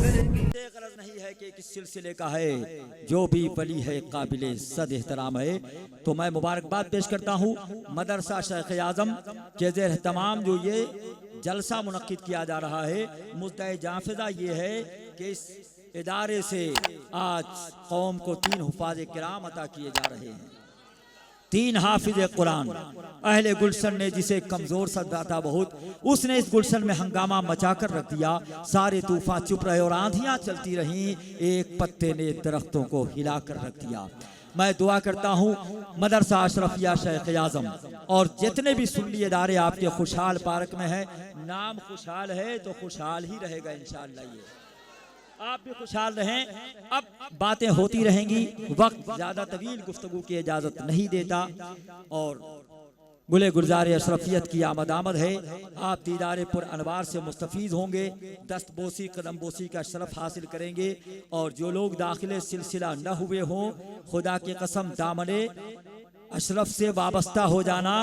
गरज नहीं है कि किस सिलसिले का है, जो भी वली है काबिले सद एहतराम है। तो मैं मुबारकबाद पेश करता हूँ मदरसा शेख आजम के ज़ेर तमाम जो ये जलसा मुनक्किद किया जा रहा है। मुद्दा जाफिज़ा ये है कि इस इदारे से आज कौम को 3 हुफ़ाज़ किराम अता किए जा रहे हैं, 3 हाफिज़ कुरान। अहले गुलशन ने जिसे कमज़ोर समझा था बहुत, उसने इस गुलशन में हंगामा मचा कर रख दिया। सारे तूफान चुप रहे और आंधियां चलती रहीं, एक पत्ते ने दरख्तों को हिला कर रख दिया। मैं दुआ करता हूँ मदरसा अशरफिया शेख आजम और जितने भी सुन्नी इदारे आपके खुशहाल पार्क में है, नाम खुशहाल है तो खुशहाल ही रहेगा इंशाअल्लाह। ये आप भी खुशहाल रहें। अब बातें होती रहेंगी, वक्त ज्यादा तवील गुफ्तगू की इजाजत नहीं देता और गुले गुलजार अशरफियत की आमद है। आप दीदारे पुर अनवार से मुस्तफीज होंगे, दस्त बोसी कदम बोसी का शरफ हासिल करेंगे। और जो लोग दाखिले सिलसिला न हुए हों, खुदा की कसम दामने अशरफ से वाबस्ता हो जाना,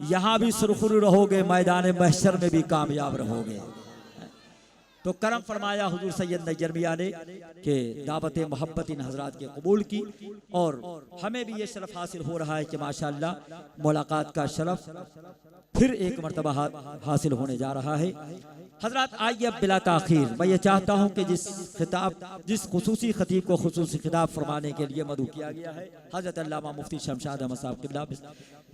यहाँ भी सुरखुरू रहोगे, मैदान महशर में भी कामयाब रहोगे। तो करम फरमाया हुजूर सैयद नजर मियां ने कि दावत मोहब्बत इन हजरात के कबूल की और हमें भी ये शरफ हासिल हो रहा है कि माशाअल्लाह मुलाकात का शरफ फिर एक मरतबा हासिल होने जा रहा है। हजरात आइए अब बिला ताखीर मैं ये चाहता हूँ कि जिस खुसूसी खतीब को खुसूसी खिताब फरमाने के लिए मदऊ किया गया है, हजरत अल्लामा मुफ्ती शमशाद अहमद साहब किबला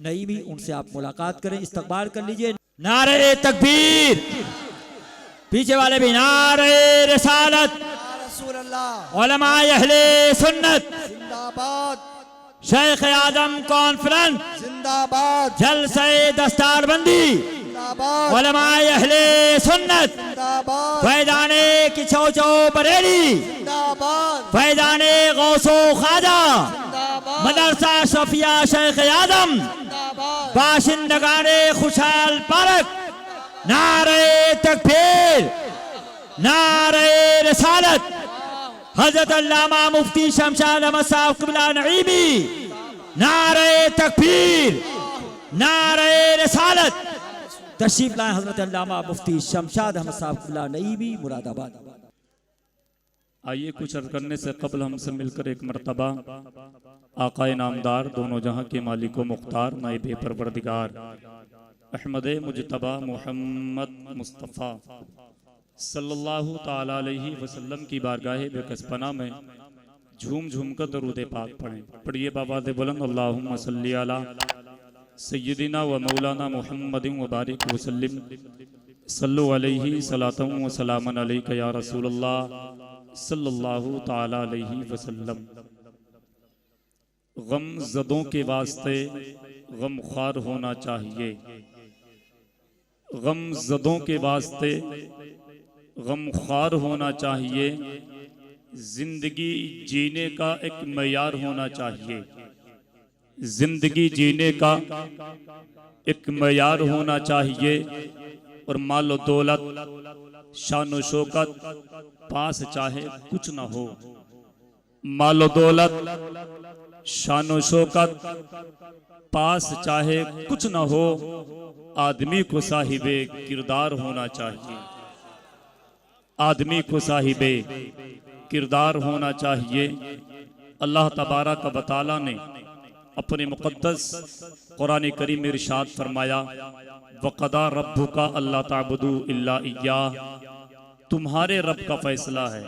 नईमी, उनसे आप मुलाकात करें, इस्तकबाल कर लीजिए। नारे तकबीर, पीछे वाले भी नारे रिसालत, उलमाए अहले सुन्नत जिंदाबाद, शेख आजम कॉन्फ्रेंस जिंदाबाद, जलसे दस्तारबंदी, जिंदाबाद, उलमाए अहले सुन्नत, जिंदाबाद, फैजाने की चौचो बरेली, जिंदाबाद, फैजाने गौसो ख्वाजा, जिंदाबाद, मदरसा शफिया शेख आजम, जिंदाबाद, बाशिंदगाने खुशहाल पार्क, नारे तकबीर, नारे रिसालत, हजरत अल्लामा मुफ्ती शमशाद अहमद साहब किबला नईमी, नारे तकबीर, नारे रिसालत। तशरीफ लाए हजरत अल्लामा मुफ्ती शमशाद अहमद साहब किबला नईमी, मुरादाबाद। आइए कुछ अर्ज करने से कबल हमसे मिलकर एक मरतबा आकाए नामदार, दोनों जहां के मालिक व मुख्तार, नाइब परवरदिगार अहमद मुजतबा मोहम्मद मुस्तफ़ा सल्लल्लाहु ताला अलैहि वसल्लम की बारगाह बेकसपना में झूम झूम कर दरूद पाक पढ़ें। पढ़िए बाबाद बुलंद, अल्लाहुम्मा सल्ली अला सय्यदिना व मौलाना मुहम्मदिन व बारिक वसल्लिम सल्लु अलैहि सलातन व सलामन अलैका या रसूलल्लाह सल्लल्लाहु ताला अलैहि वसल्लम। गम ज़दों के वास्ते गमख्वार होना चाहिए, गम ज़दों के वास्ते गमख्वार होना चाहिए। जिंदगी जीने का एक मयार होना चाहिए, जिंदगी जीने का एक मयार होना चाहिए। और मालो दौलत शान शौकत पास चाहे कुछ ना हो, मालो दौलत शान शौकत पास चाहे कुछ ना हो, आदमी को साहिबे किरदार होना चाहिए, आदमी को साहिबे किरदार होना चाहिए। अल्लाह तबारक व तआला ने अपने मुक़द्दस कुरान करीम में इरशाद फरमाया, वक़दा रब्बुका अल्ला ताबुदू इल्ला इय्याह। तुम्हारे रब का फैसला है,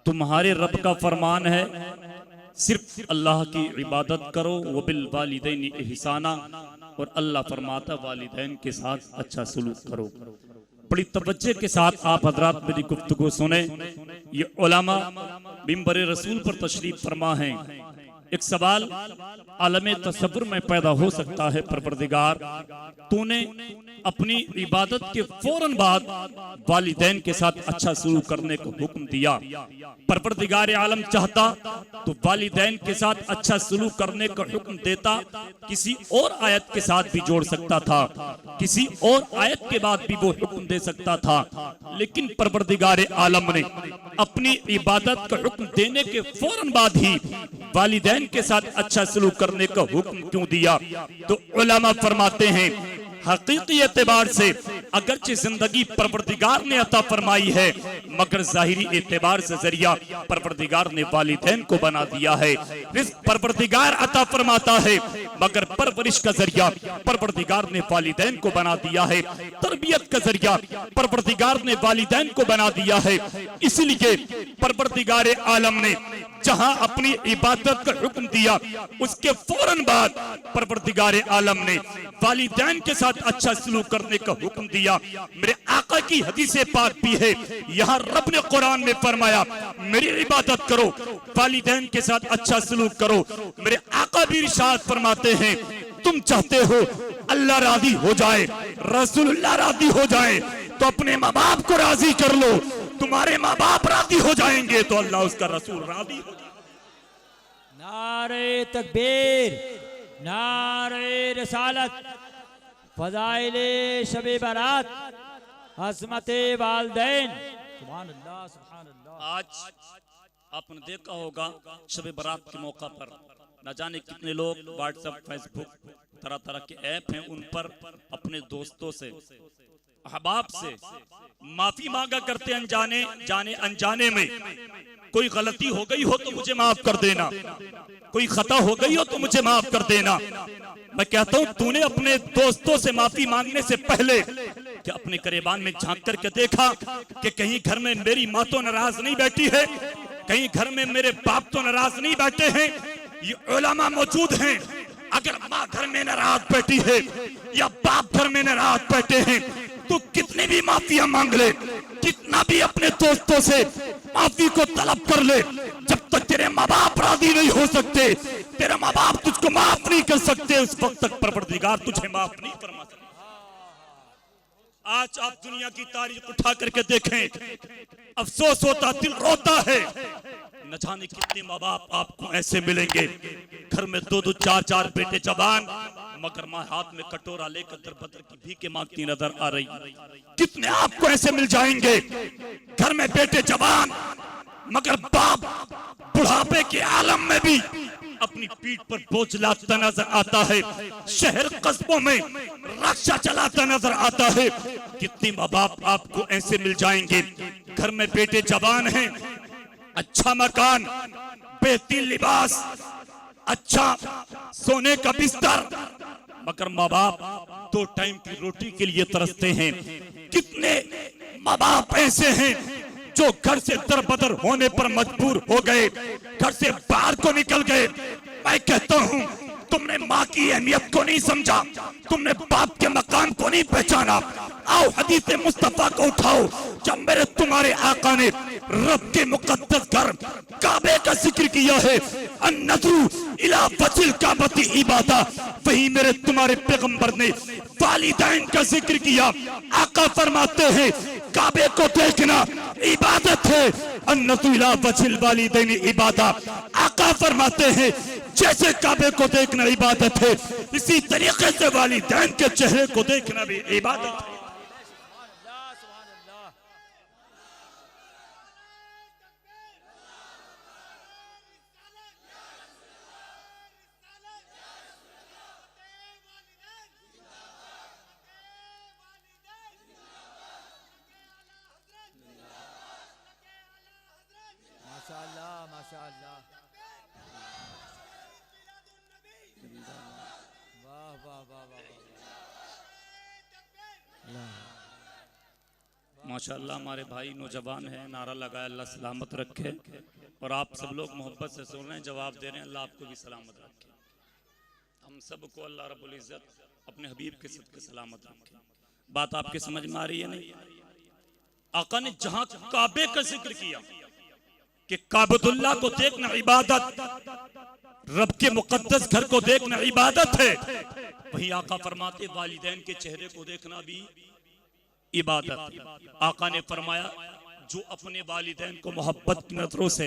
तुम्हारे रब का फरमान है, सिर्फ अल्लाह की इबादत करो। वबिल वालिदैन इहसाना, और अल्लाह फरमाता वालिदैन के साथ अच्छा सलूक करो। बड़ी तवज्जो के साथ आप हजरात मेरी गुफ्तगू सुने। ये उलमा मिंबर रसूल पर तशरीफ फरमा हैं। एक सवाल आलमे तसव्वुर में पैदा हो सकता है, परवरदिगार तूने अपनी इबादत के फौरन बाद वालिदैन के साथ अच्छा सलूक करने को हुक्म दिया। परवरदिगार आलम चाहता तो वालिदैन के साथ अच्छा सलूक करने का हुक्म देता, किसी और आयत के साथ भी जोड़ सकता था, किसी और आयत के बाद भी वो हुक्म दे सकता था। लेकिन परवरदिगार आलम ने अपनी इबादत का हुक्म देने के फौरन बाद ही वालिदैन के साथ अच्छा सलूक करने का हुक्म क्यों दिया? तो उलमा फरमाते हैं हकीकी एतबार से अगरचे जिंदगी परवरदिगार ने अता फरमाई है, मगर जाहिरी एतबार से जरिया परवरदिगार ने वालिदैन को बना दिया है। रिज़्क़ परवरदिगार अता फरमाता है, मगर परवरिश का जरिया परवरदिगार ने वालिदैन को बना दिया है। तरबियत का जरिया परवरदिगार ने वालिदैन को बना दिया है। इसलिए परवरदिगार आलम ने जहां अपनी इबादत का हुक्म दिया, उसके फौरन बाद परवरदिगार आलम ने वालिदैन के साथ अच्छा सलूक करने का हुक्म दिया। मेरे आका की हदीस पाक भी है, यहाँ रब ने कुरान में फरमाया मेरी इबादत करो, वालिदैन के साथ अच्छा सलूक करो। मेरे आका भी इरशाद फरमाते हैं, तुम चाहते हो अल्लाह राजी हो जाए, रसूलुल्लाह राजी हो जाए, तो अपने माँ बाप को राजी कर लो। तुम्हारे माँ बाप राजी हो जाएंगे तो अल्लाह उसका रसूल राजी हो जाएगा। नारे तकबीर, नारे रसालत, फजाइले शबे बारात, अज़मते वालिदैन। सुभान अल्लाह, सुभान अल्लाह। आज आपने देखा होगा शबे बारात के मौका पर न जाने कितने लोग व्हाट्सएप, फेसबुक, तरह तरह के ऐप हैं, उन पर अपने दोस्तों से, अहबाब से माफी मांगा करते अनजाने जाने अनजाने में। कोई गलती हो गई हो तो मुझे माफ कर देना, कोई खता हो गई हो तो मुझे माफ कर देना। मैं कहता हूं तूने अपने दोस्तों से माफी मांगने से पहले क्या अपने करेबान में झांक करके देखा कि कहीं घर में मेरी माँ तो नाराज नहीं बैठी है, कहीं घर में मेरे बाप तो नाराज नहीं बैठे हैं। ये उलमा मौजूद हैं, अगर माँ घर में नाराज बैठी है या बाप घर में नाराज बैठे हैं तो कितनी भी माफिया मांग ले, कितना भी अपने दोस्तों से माफी को तलब कर ले, जब तक तेरे माँ बाप राजी नहीं हो सकते, तेरे माँ बाप तुझको माफ नहीं कर सकते, उस वक्त तक परवरदिगार तुझे माफ नहीं फरमा सकते। आज आप दुनिया की तारीख उठा करके देखें, अफसोस होता, दिल रोता है। न जाने कितने माँ बाप आपको ऐसे मिलेंगे, घर में 2-2, 4-4 बेटे जवान, मगर माँ हाथ में कटोरा लेकर दरबदर की भीखे मांगती नजर आ रही। कितने आपको ऐसे मिल जाएंगे, घर में बेटे जवान मगर बाप बुढ़ापे के आलम में भी अपनी पीठ पर बोझ लाता नजर आता है, शहर कस्बों में रक्षा चलाता नजर आता है। कितने माँ बाप आपको ऐसे मिल जाएंगे, घर में बेटे जवान हैं, अच्छा मकान, बेहतरीन लिबास, अच्छा सोने का बिस्तर, मगर माँ बाप 2 टाइम की रोटी के लिए तरसते हैं। कितने माँ बाप ऐसे हैं जो घर से दरबदर होने पर मजबूर हो गए, घर से बाहर को निकल गए। मैं कहता हूँ तुमने माँ की अहमियत को नहीं समझा, तुमने बाप के मकाम को नहीं पहचाना। आओ हदीस मुस्तफा को उठाओ, जब मेरे तुम्हारे आका ने रब के मुकद्दस घर काबे का जिक्र किया है, अन्नज़रू इला वजिल काबती इबादा, वही मेरे तुम्हारे पैगंबर ने वालिदैन का जिक्र किया। आका फरमाते हैं काबे को देखना इबादत है, अन्नज़रू इला वजिल वालिदैन इबादा। आका फरमाते हैं जैसे काबे को देखना इबादत है, इसी तरीके से वालिदैन के चेहरे को देखना भी इबादत है। माशाअल्लाह, माशाअल्लाह, वाह वाह वाह वाह माशाअल्लाह। हमारे भाई नौजवान हैं, नारा लगाया अल्लाह सलामत रखे, और आप सब लोग मोहब्बत से सुन रहे हैं, जवाब दे रहे हैं, अल्लाह आपको भी सलामत रखे। हम सबको अल्लाह रब्बुल इज्जत अपने हबीब के सदके सलामत रखे। बात आपके समझ में आ रही है नहीं? आका ने जहां काबे का जिक्र किया कि काबतुल्लाह को देखना इबादत, रब के मुकद्दस घर को देखना इबादत है, वही आका फरमाते वालिदैन के चेहरे को देखना भी इबादत। आका ने फरमाया जो अपने वालिदैन को मोहब्बत की नजरों से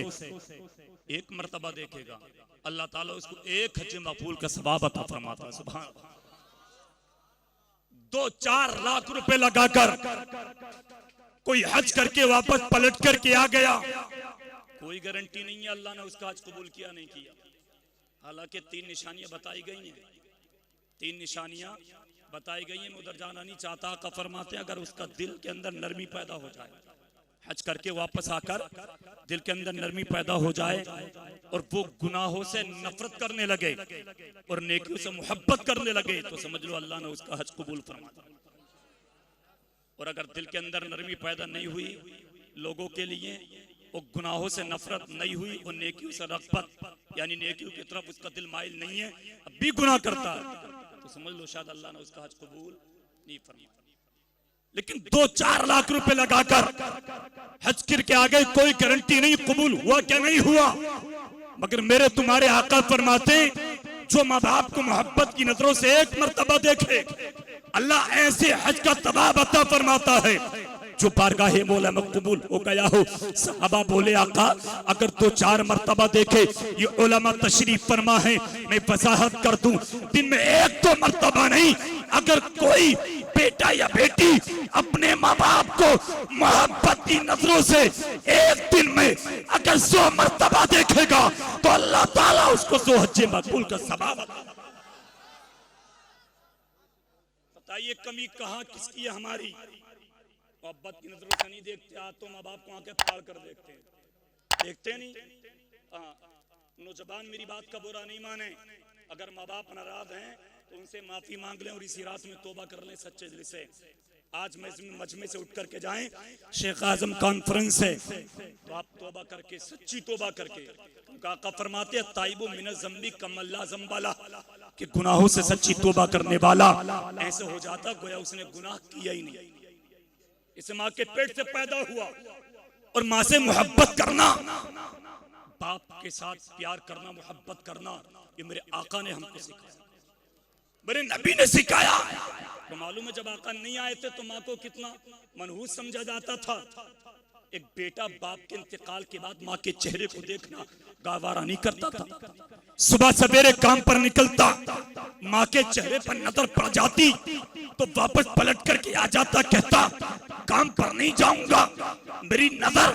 एक मर्तबा देखेगा, अल्लाह ताला उसको 1 हज मकबूल का सवाब अता फरमाता है। सुभान। 2-4 लाख रुपए लगाकर कोई हज करके वापस पलट करके आ गया, कोई गारंटी नहीं है अल्लाह ने उसका हज कबूल किया नहीं किया। हालांकि 3 निशानियां बताई गई हैं, 3 निशानियां बताई गई है, मैं उधर जाना नहीं चाहता। आका फरमाते हैं अगर उसका दिल के अंदर नरमी पैदा हो जाए, हज करके वापस आकर दिल के अंदर नरमी पैदा हो जाए और वो गुनाहों से नफरत करने लगे और नेकियों से मोहब्बत करने लगे, तो समझ लो अल्लाह ने उसका हज कबूल फरमा दिया। और अगर दिल के अंदर नरमी पैदा नहीं हुई लोगों के लिए, वो गुनाहों से नफरत नहीं हुई और नेकियों से रग़बत यानी नेकियों की तरफ उसका दिल माइल नहीं है, अब भी गुनाह करता है, तो समझ लो शायद अल्लाह ने उसका हज कबूल नहीं फरमाया। लेकिन 2-4 लाख रुपए लगाकर हज करके आ गए, कोई गारंटी नहीं कबूल हुआ क्या नहीं हुआ। मगर मेरे तुम्हारे आका फरमाते जो माँ बाप को मोहब्बत की नजरों से एक मर्तबा देखे, अल्लाह ऐसे हज का तवाब अता फरमाता है जो बारगाहे मौला में कबूल हो गया हो। सहाबा बोले आका अगर 2-4 मर्तबा देखे, ये उलमा तशरीफ फरमा है, मैं वजाहत कर दूं, दिन में 1-2 मर्तबा नहीं, अगर कोई बेटा या बेटी अपने माँ बाप को मोहब्बत की नजरों से एक दिन में अगर 100 मर्तबा देखेगा तो अल्लाह ताला उसको 100 हज मकबूल का सवाब। बताइए कमी कहाँ किसकी है हमारी? मोहब्बत की नजरों से नहीं देखते, आज तो माँ बाप को आंखें फाड़ कर देखते हैं, देखते नहीं। नौजवान मेरी बात का बुरा नहीं माने, अगर माँ बाप नाराज हैं तो उनसे माफी मांग लें और इसी रात में तौबा कर लें सच्चे दिल से। आज मजमे से उठ करके जाएं, शेख आजम कॉन्फ्रेंस है, तो आप तौबा करके सच्ची तौबा करके, आका फरमाते हैं ताइबो मिन ज़म्बी कमल्ला ज़म्बाला, कि गुनाहों से सच्ची तौबा करने वाला ऐसे हो जाता गोया उसने गुनाह किया ही नहीं। इस माँ के पेट से पैदा हुआ और माँ से मोहब्बत करना, बाप के साथ प्यार करना, मोहब्बत करना, ये मेरे आका ने हमको सिखाया, मेरे नबी ने सिखाया। तो मालूम है जब आका नहीं आए थे तो माँ को कितना मनहूस समझा जाता था। एक बेटा बाप के इंतकाल के बाद माँ के चेहरे को देखना गवारा नहीं करता था। सुबह सवेरे काम पर निकलता, माँ के चेहरे पर नजर पड़ जाती तो वापस पलट करके आ जाता, कहता काम पर नहीं जाऊंगा, मेरी नजर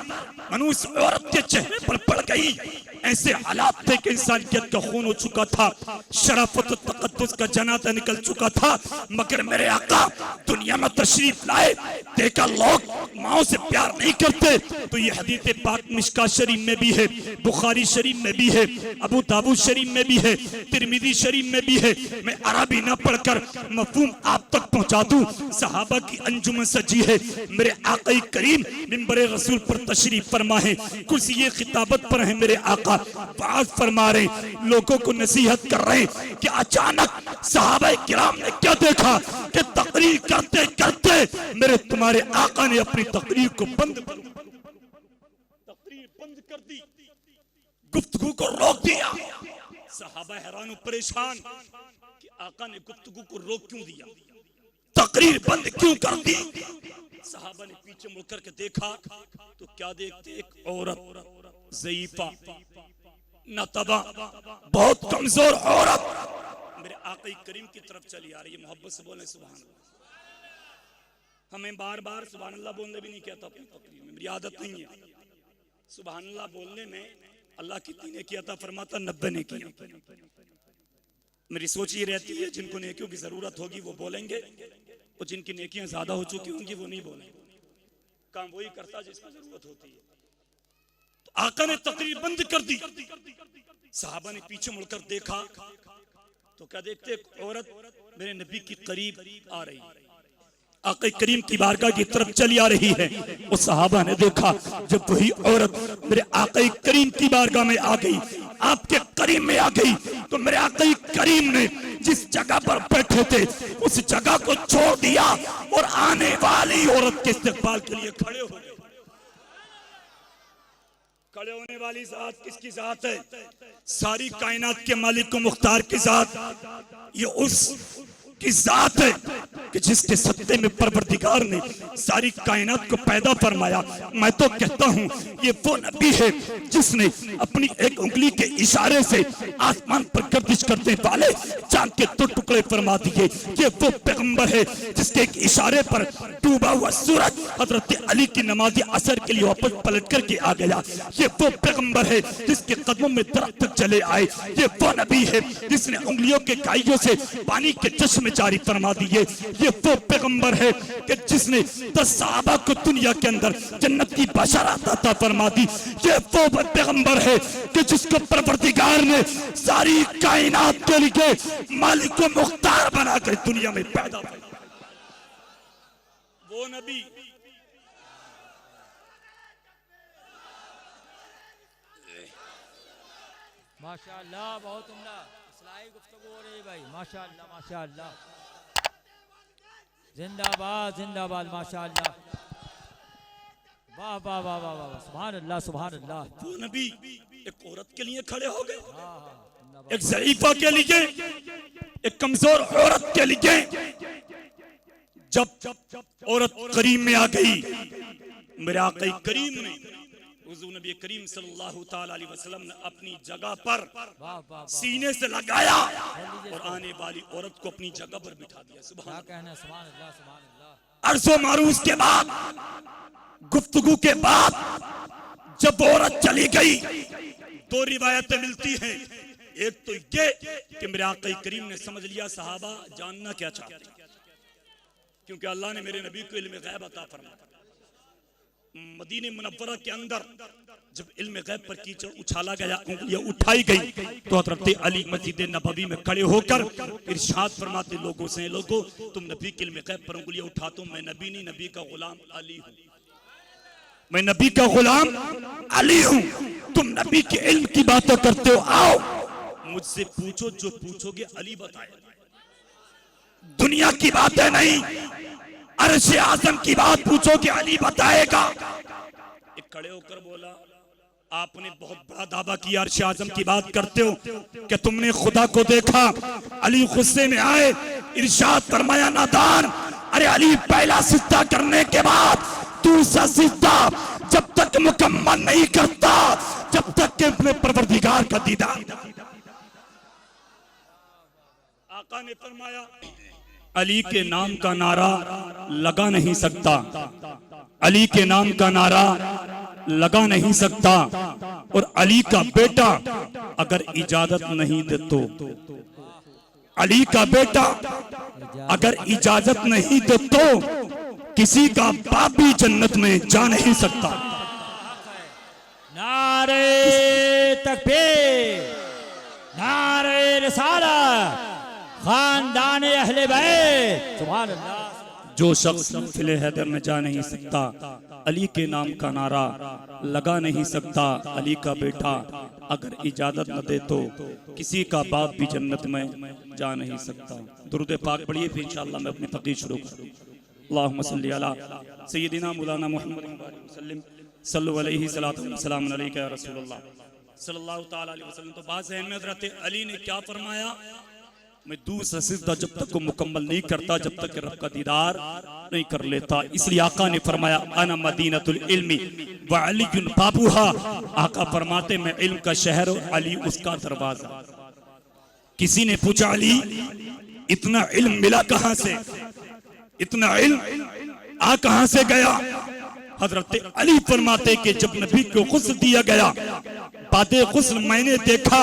मनुष्य औरत के चेहरे पर पड़ गई। ऐसे हालात थे कि इंसानियत का खून हो चुका था, शराफत और तकद्दुस का जनाजा निकल चुका था। मगर मेरे आका दुनिया में तशरीफ लाए, देखा लोग माओ से प्यार नहीं करते, तो ये हदीस पाक मिशका शरीफ में भी है, बुखारी शरीफ में भी है, अबू दाऊद शरीफ में भी है, तिरमिजी शरीफ में भी है। मैं अरबी ना पढ़कर मफहूम आप तक पहुंचा दूं। सहाबा की अंजुमन सजी है, मेरे आका करीम मिंबर रसूल पर तशरीफ फरमा है, कुर्सी ये खिताबत पर है, मेरे आका बात फरमा रहे, लोगों को नसीहत कर रहे हैं कि अचानक सहाबा किराम ने क्या देखा कि तकरीर करते करते मेरे तुम्हारे आका ने अपनी तकरीर को बंद कर दी, गुफ्तगू को रोक दिया। सहाबा हैरान परेशान कि आका ने गुफ्तगू को रोक क्यों दिया, तकरीर बंद क्यों कर दी। सहाबा ने पीछे मुड़ करके देखा तो क्या देखते, एक औरत ज़ईफा नतबा बहुत कमजोर औरत मेरे आका करीम की तरफ चली आ रही है। मोहब्बत से बोले सुभान अल्लाह। हमें बार बार सुभान अल्लाह बोलने भी नहीं कहता अपनी तकरीर में, मेरी आदत नहीं है। सुभान अल्लाह बोलने में अल्लाह कितनी ने किया था फरमाता 90 ने किया। मेरी सोच ये रहती है जिनको नेकियों की जरूरत होगी वो बोलेंगे और जिनकी नेकियां ज्यादा हो चुकी होंगी वो नहीं बोलेंगे। काम वही करता जिसको जरूरत होती है। तो आका ने तकरीर बंद कर दी। सहाबा ने पीछे मुड़कर देखा तो क्या देखते, एक औरत मेरे नबी की करीब आ रही, आका करीम की बारगाह की तरफ चली आ रही है। उस सहाबा ने देखा जब वही औरत मेरे आका करीम की बारगाह में आ गई, आपके करीम में आ गई, तो मेरे आका करीम ने जिस जगह पर बैठे थे उस जगह को छोड़ दिया और आने वाली औरत के इस्तेकबाल के लिए खड़े हो गए। खड़े होने वाली जात किसकी जात है? सारी कायनात के मालिक को मुख्तार की जात। ये उस की जात है कि जिसके सत्ते में परवरदिगार ने सारी कायनात को पैदा फरमाया। मैं तो कहता हूँ ये वो नबी है जिसने अपनी एक उंगली के इशारे से आसमान पर गर्दिश करने वाले चांद के 2 टुकड़े फरमा दिए। ये वो पैगंबर है जिसके एक इशारे पर डूबा हुआ सूरज हजरत अली की नमाज असर के लिए वापस पलट करके आ गया। ये वो पैगंबर है जिसके कदमों में दरख्त चले आए। ये वो नबी है जिसने उंगलियों के काइयों से पानी के चश्मे जारी फरमा दिए, ये वो पैगंबर है कि जिसने 10 सहाबा को दुनिया के अंदर जन्नत की बशारत अता फरमा दी। ये वो पैगंबर है कि जिसको परवरदिगार ने सारी कायनात के लिए मालिक को मुख्तार बनाकर दुनिया में पैदा किया। वो नबी माशाअल्लाह, बहुत उम्दा इस्लाही गुफ्तगू हो रही भाई। माशाअल्लाह माशाअल्लाह, जिंदाबाद जिंदाबाद, माशाअल्लाह, वाह वाह वाह वाह वाह, सुभान अल्लाह सुभान अल्लाह। वो नबी एक औरत के लिए खड़े हो गए, एक ज़ईफा के लिए, एक कमजोर औरत के लिए। जब औरत करीम में आ गई, मेरे आका करीम ने, हुज़ूर नबी करीम सल्लल्लाहु ताला अलैहि वसल्लम ने अपनी जगह पर सीने से लगाया और आने वाली औरत को अपनी जगह पर बिठा दिया। सुभान कहना, सुभान अल्लाह सुभान अल्लाह। अरसो मारूस के बाद, गुफ्तगू के बाद जब औरत चली गई, 2 रिवायतें मिलती हैं। एक तो ये कि मेरे आका करीम ने समझ लिया सहाबा जानना क्या चाहते हैं, क्योंकि अल्लाह ने मेरे नबी को इल्म गैब अता फरमाया। मदीने मुनव्वरा के अंदर जब इल्म गैब पर कीचड़ उछाला गया, उंगलियां उठाई गई, तो हज़रत अली मस्जिद नबवी में खड़े होकर इरशाद फरमाते लोगों से, लोगों तुम नबी के इल्म गैब पर उंगलियां उठाते हो, मैं नबी नहीं, नबी का गुलाम अली हूँ, मैं नबी का गुलाम अली हूँ। तुम नबी के इल्म की बातें करते हो, आओ मुझसे पूछो, जो पूछोगे अली बताएगा। दुनिया की बातें नहीं, अर्श आज़म की बात पूछोगे अली बताएगा। एक खड़े होकर बोला, आपने बहुत बड़ा दावा किया, अर्श आज़म की बात करते हो कि तुमने खुदा को देखा। अली गुस्से में आए, इरशाद फरमाया, नादान, अरे अली पहला सिजदा करने के बाद दूसरा सिजदा जब तक मुकम्मल नहीं करता, जब तक के अपने परवरदिगार का दीदार। आका ने फरमाया, अली के नाम का नारा लगा नहीं सकता, अली के नाम का नारा लगा नहीं सकता, और अली का बेटा अगर इजाजत नहीं दे तो, अली का बेटा अगर इजाजत नहीं दे तो किसी का बाप भी जन्नत में जा नहीं सकता। नारे तकबीर, नारे रिसालत, खानदान अहले बैत, सुभान अल्लाह। जो शख्स महफिल हैदर में जा नहीं सकता, अली के नाम का नारा लगा नहीं सकता, अली का बेटा अगर इजाजत न दे तो किसी का बाप भी जन्नत में जा नहीं सकता। दुरूद पाक पढ़िए, फिर इंशाअल्लाह मैं अपनी तक़रीर शुरू करूँ। अल्लाहुम्मा सल्ली अला सय्यदिना मौलाना मुहम्मद वसल्लम सल्लल्लाहु अलैहि वसल्लम अलैका या रसूलल्लाह सल्लल्लाहु ताला अलैहि वसल्लम। तो बात है, हज़रत अली ने क्या फरमाया, मैं दूसरा सिजदा जब तक को मुकम्मल नहीं करता, जब तक रब का दीदार नहीं कर लेता। इसलिए आका ने फरमाया, अना मदीनतुल इल्मी व अलीयुन बाबूहा। आका फरमाते, मैं इल्म का शहर और अली उसका दरवाजा। किसी ने पूछा, अली इतना इल्म मिला कहां से, इतना इल्म आ कहां से गया? हजरत अली फरमाते कि जब नबी को गुस्ल दिया गया, बादे गुस्ल मैंने देखा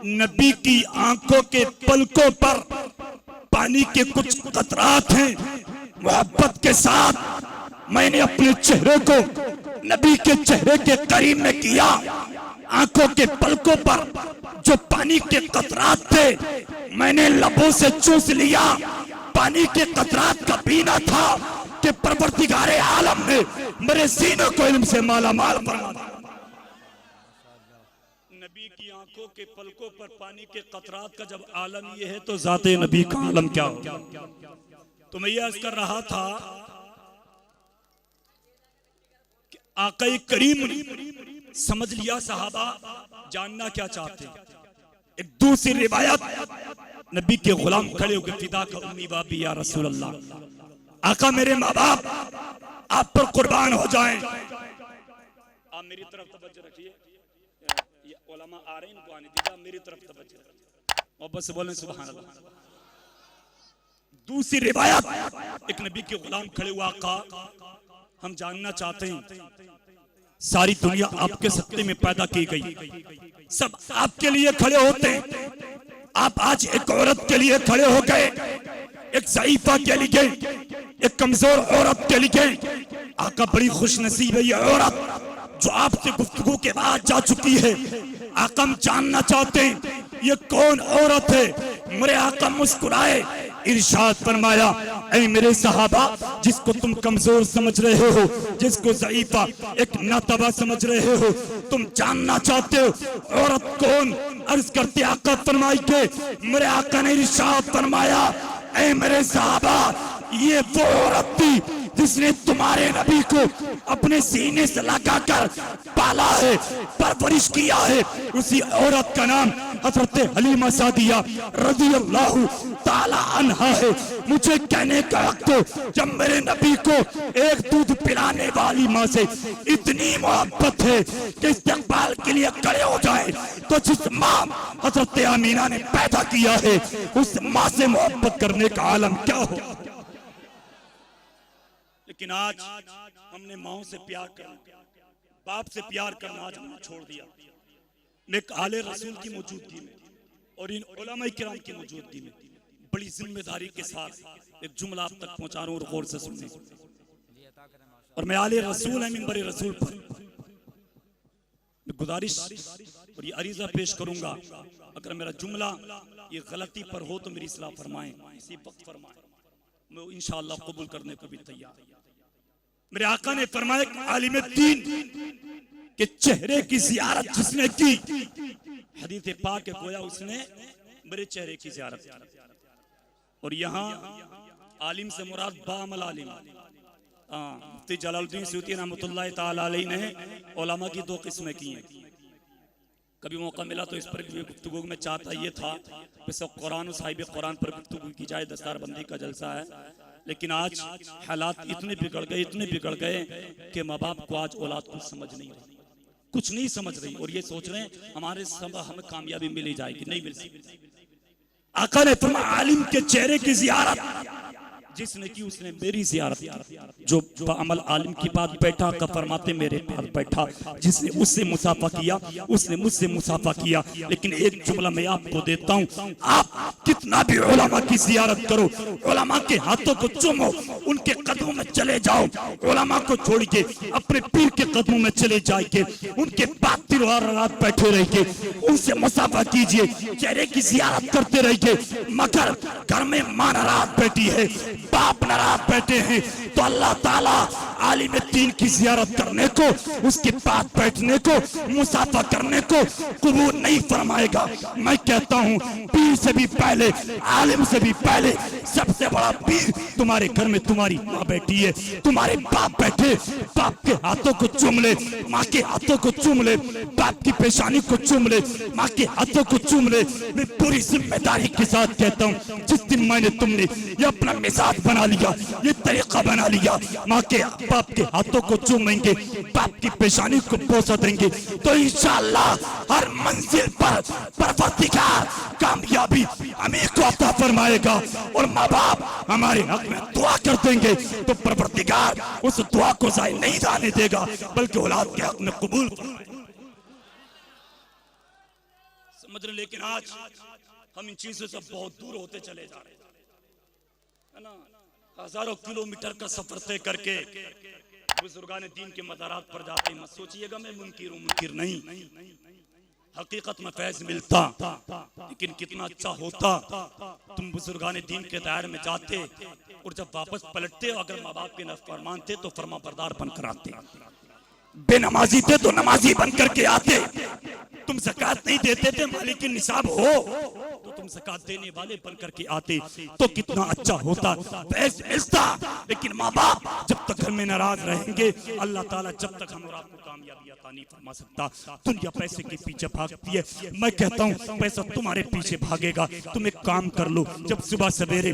नबी की आंखों के पलकों पर पानी के कुछ कतरात हैं। मोहब्बत के साथ मैंने अपने चेहरे को नबी के चेहरे के करीब में किया। आंखों के पलकों पर जो पानी के कतरात थे, मैंने लबों से चूस लिया। पानी के कतरात का पीना था कि परवरदिगारे आलम ने मेरे सीने को इल्म से माला माल फरमा दिया। नबी की आंखों के पलकों पर पानी के कतरात का जब आलम ये है, तो जाते नबी का आलम क्या हो? तो मैं ये अर्ज कर रहा था कि आका करीम ने समझ लिया सहाबा जानना क्या चाहते। एक दूसरी रिवायत, नबी के गुलाम खड़े होकर फिदा का उम्मी बाबी या रसूल अल्लाह, आका मेरे माँ बाप आप पर कुर्बान हो जाएं। आप मेरी तरफ तवज्जो रखिए, ये उलमा आ रहे हैं, इनको आने दीजिए, मेरी तरफ तवज्जो रखिए और बस बोलें सुभान अल्लाह। दूसरी रिवायत, एक नबी के गुलाम खड़े हुआ, आका हम जानना चाहते हैं, सारी दुनिया आपके सत्ते में पैदा की गई, सब आपके लिए खड़े होते हैं, आप आज एक औरत के लिए खड़े हो गए, एक ज़ईफ़ा के लिए, एक कमजोर औरत के लिए। आका बड़ी खुशनसीब है ये औरत जो आपसे गुफ्तगू के बाद जा चुकी है। आका हम जानना चाहते हैं ये कौन औरत है। मेरे आका मुस्कुराए, इरशाद फरमाया, ऐ मेरे सहाबा, जिसको तुम कमजोर समझ रहे हो, जिसको ज़ईफ़ा एक नातबा समझ रहे हो, तुम जानना चाहते हो औरत कौन? अर्ज करते आका फरमाई के मेरे आका ने इरशाद फरमाया, ऐ मेरे सहाबा, ये वो औरत थी जिसने तुम्हारे नबी को अपने सीने से लगाकर पाला है, परवरिश किया है। उसी औरत का नाम हज़रत हलीमा सादिया रज़ियल्लाहु ताला अन्हा है। मुझे कहने का हक तो, जब मेरे नबी को एक दूध पिलाने वाली माँ से इतनी मोहब्बत है कि इस्तेक़बाल के लिए खड़े हो जाए, तो जिस माँ हज़रत आमीना ने पैदा किया है, उस माँ से मोहब्बत करने का आलम क्या हो। लेकिन आज हमने माओ से प्यार करना, बाप से प्यार करना आज हमने छोड़ दिया। मैं एक आले रसूल की मौजूदगी में और इन उलमा किराम की मौजूदगी में बड़ी जिम्मेदारी के साथ एक जुमला आप तक पहुंचा रहा हूं और गौर से सुनने। और मैं आले रसूल है, मिंबर रसूल पर मैं गुजारिश और ये अरीजा पेश करूंगा, अगर मेरा जुमला ये गलती पर हो तो मेरी इस्लाह फरमाएं, इसी वक्त फरमाएं, मैं इंशाअल्लाह कबूल करने को भी तैयार। मेरे आका ने फरमाया, आलिम दीन के चेहरे की ज़ियारत जिसने की, हदीस पाक के गोया उसने मेरे चेहरे की ज़ियारत की। और यहाँ आलिम से मुराद बामल आलिम। मुफ्ती जलालुद्दीन सूती रहमतुल्लाह ताला अलैह ने उलमा की दो किस्में की हैं। कभी मौका मिला तो इस पर भी गुफ्तगू में चाहता ये था कि कुरान और साहिब कुरान पर गुफ्तगू की जाए, दस्तारबंदी का जलसा है। लेकिन आज हालात इतने बिगड़ गए कि माँ बाप को आज औलाद कुछ समझ नहीं रही, कुछ नहीं समझ रही, और ये सोच रहे हैं हमारे सब हमें कामयाबी मिल जाएगी, नहीं मिल सकती। आका ने फरमाया, आलिम के चेहरे की ज़ियारत जिसने की उसने मेरी ज़ियारत की। जो बाअमल आलिम की बात बैठा, का फरमाते मेरे पास बैठा, जिसने उससे मुसाफा किया उसने मुझसे मुसाफा किया। लेकिन एक जुमला मैं आपको देता हूँ, आप कितना भी उलमा की ज़ियारत करो, उलमा के हाथों को चूमो, उनके कदमों में चले जाओ, उलमा को छोड़ के अपने पीर के कदमों में चले जाइए, उनके बाद तिरवार रात बैठे रहिए, उनसे मुसाफा कीजिए, चेहरे की ज़ियारत करते रहिए। मगर घर में माँ नाराज बैठी है, बाप नाराज बैठे हैं, तो अल्लाह ताला आलिम दीन की ज़ियारत करने को, उसके पास बैठने को, मुसाफा करने को कबूल नहीं फरमाएगा। मैं कहता हूँ पीर से भी पहले, आलिम से भी पहले सबसे बड़ा पीर तुम्हारे घर में तुम्हारी माँ बैठी है, तुम्हारे बाप बैठे, बाप के हाथों को चूम ले, माँ के हाथों को चूम ले, बाप की पेशानी को चूम ले, माँ के हाथों को चूम ले। मैं पूरी जिम्मेदारी के साथ कहता हूँ, जिस दिन मैंने तुमने ये अपना मिजाज बना लिया, ये तरीका बना लिया, माँ के बाप के हाथों को चूमेंगे, बाप की पेशानी को बोसा देंगे, तो इंशाअल्लाह हर मंजिल पर परवरदिगार कामयाबी हमें को अता फरमाएगा। और माँ बाप हमारे हक में दुआ कर देंगे तो परवरदिगार उस दुआ को ज़ाया नहीं जाने देगा, बल्कि औलाद के हक में कबूल समझ रहे। लेकिन आज हम इन चीजों से बहुत दूर होते चले जा रहे हैं ना। हजारों किलोमीटर का सफर तय करके बुजुर्गान दीन के मज़ारात पर जाते हैं। मत सोचिएगा मैं मुनकिर नहीं, हकीकत में फैज मिलता, लेकिन कितना अच्छा होता तुम बुजुर्गान दीन के दायरे में जाते और जब वापस पलटते, अगर माँ बाप के नाफरमान थे तो फरमा बरदार बनकर आते, बेनमाजी थे तो नमाजी बनकर के आते, तुम ज़कात नहीं देते थे, मालिक निसाब हो तो तुम ज़कात देने वाले बनकर के आते, तो कितना अच्छा होता, फैज मिलता। लेकिन माँ बाप जब तक घर में नाराज रहेंगे, अल्लाह ताला जब तक हम और आपको कामयाबी अता नहीं फरमा सकता। दुनिया पैसे के पीछे भागती है, मैं कहता हूँ पैसा तुम्हारे पीछे भागेगा। तुम एक काम कर लो, जब सुबह सवेरे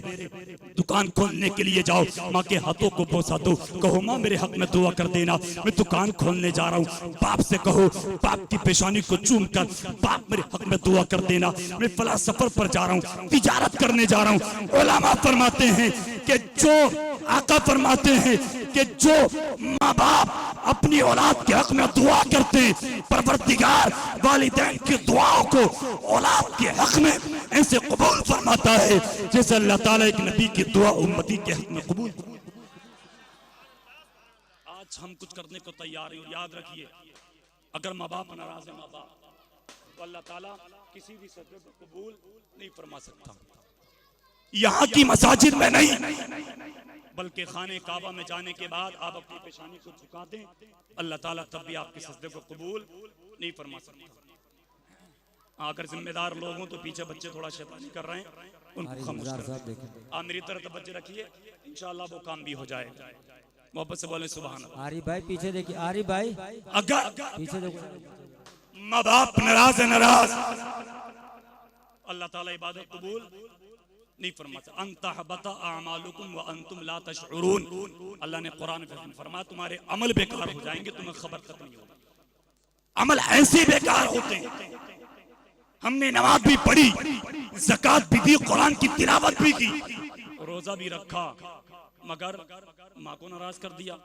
दुकान खोलने के लिए जाओ, माँ के हाथों को बोसा दो, कहो माँ मेरे हक में दुआ कर देना, मैं दुकान खोलने जा रहा हूँ। बाप से कहो, बाप की पेशानी को चूम कर, बाप मेरे हक में दुआ कर देना, मैं फला सफर पर जा रहा हूँ, तिजारत करने जा रहा हूँ। उलमा फरमाते हैं कि जो आका फरमाते हैं कि जो माँ बाप अपनी औलाद के हक में दुआ करते हैं, परवरदिगार वालिदैन की दुआओं को औलाद के हक में ऐसे कबूल फरमाता है जैसे अल्लाह ताला एक नबी की दुआ उम्मती के हक में कबूल। आज हम कुछ करने को तैयार हैं और याद रखिए अगर माँ बाप नाराज है माँ बाप तो अल्लाह ताला किसी भी सदक़े को कबूल नहीं फरमा सकता। यहाँ की मसाजिद में नहीं बल्कि खाने काबा में जाने के बाद आप अपनी पेशानी को झुका दें, अल्लाह ताला तब भी आपके सजदे को कबूल नहीं फरमा सकता। अगर जिम्मेदार लोग हों तो पीछे बच्चे थोड़ा शैतानी कर रहे हैं, उनको खामोश करें। आप मेरी तरफ तवज्जो रखिए, इंशाअल्लाह वो काम भी हो जाएगा। मोहब्बत से बोले सुभान अल्लाह। आरिफ भाई पीछे देखिए, आरिफ भाई अगर पीछे देखो, माँ बाप नाराज है, नाराज अल्लाह ताला इबादत कबूल नहीं फरमाता। अंतहबता अमालुकुम व अंतुम ला तशउरून, अल्लाह ने कुरान में फरमाया तुम्हारे अमल बेकार हो जाएंगे, तुम्हें खबर तक नहीं होगी। अमल ऐसे बेकार होते हैं। हमने नमाज भी पढ़ी, ज़कात भी दी, कुरान की तिलावत भी की, रोजा भी रखा, मगर माँ को नाराज कर दिया,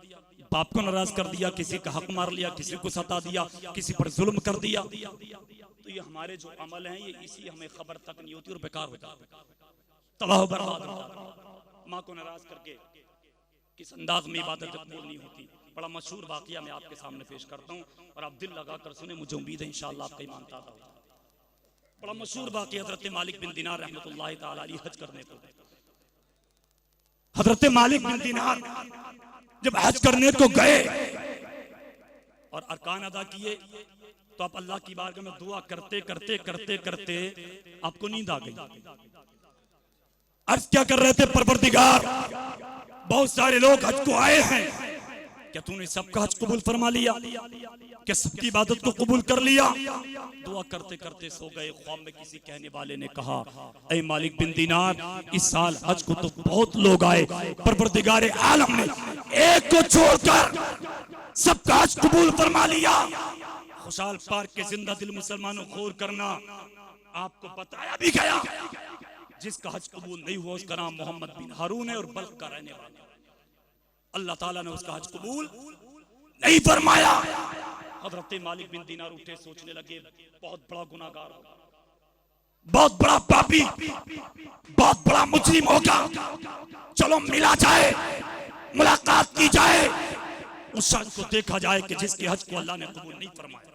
बाप को नाराज कर दिया, किसी का हक मार लिया, किसी को सता दिया, किसी पर जुल्म कर दिया, तो ये हमारे जो अमल हैं ये इसी हमें खबर तक नहीं होती और बेकार हो जाते, तबाह बर्बाद हो जाते। माँ को नाराज करके किस अंदाज में इबादत कबूल नहीं होती। बड़ा मशहूर वाकया मैं आपके सामने पेश करता हूँ और आप दिल लगा कर सुने, मुझे उम्मीद है इंशाअल्लाह आपका ईमान ताज़ा होगा। बड़ा मशहूर वाकया हज़रत मालिक बिन दिनार रहमतुल्लाह ताला अलैहि हज करने को, हज़रत मालिक बिन दिनार जब हज करने को गए और अरकान अदा किए तो आप अल्लाह की बारगाह में दुआ करते करते करते करते आपको नींद आ गई। अर्ज क्या कर रहे थे, परवरदिगार बहुत सारे लोग हज को आए हैं, क्या तूने सबका हज कबूल फरमा लिया, क्या सबकी इबादत को कबूल कर लिया? दुआ करते करते सो गए। ख्वाब में किसी कहने वाले ने कहा, ऐ मालिक बिन दिनार, इस साल हज को तो बहुत लोग आए, परवरदिगार आलम ने एक को छोड़कर सबका हज कबूल फरमा लिया। खुशहाल पार्क के जिंदा दिल मुसलमानों खोर करना आपको बताया भी गया। जिसका हज कबूल नहीं हुआ उसका नाम मोहम्मद बिन हारून है और बल्ख का रहने वाला। अल्लाह ताला ने उसका हज कबूल नहीं फरमाया। हजरत मालिक बिन दिनार उठे, सोचने लगे बहुत बड़ा गुनाहगार होगा, बहुत बड़ा पापी, बहुत बड़ा मुजरिम होगा, चलो मिला जाए, मुलाकात की जाए, उस शख्स को देखा जाए कि जिसके हज को अल्लाह ने कबूल नहीं फरमाया।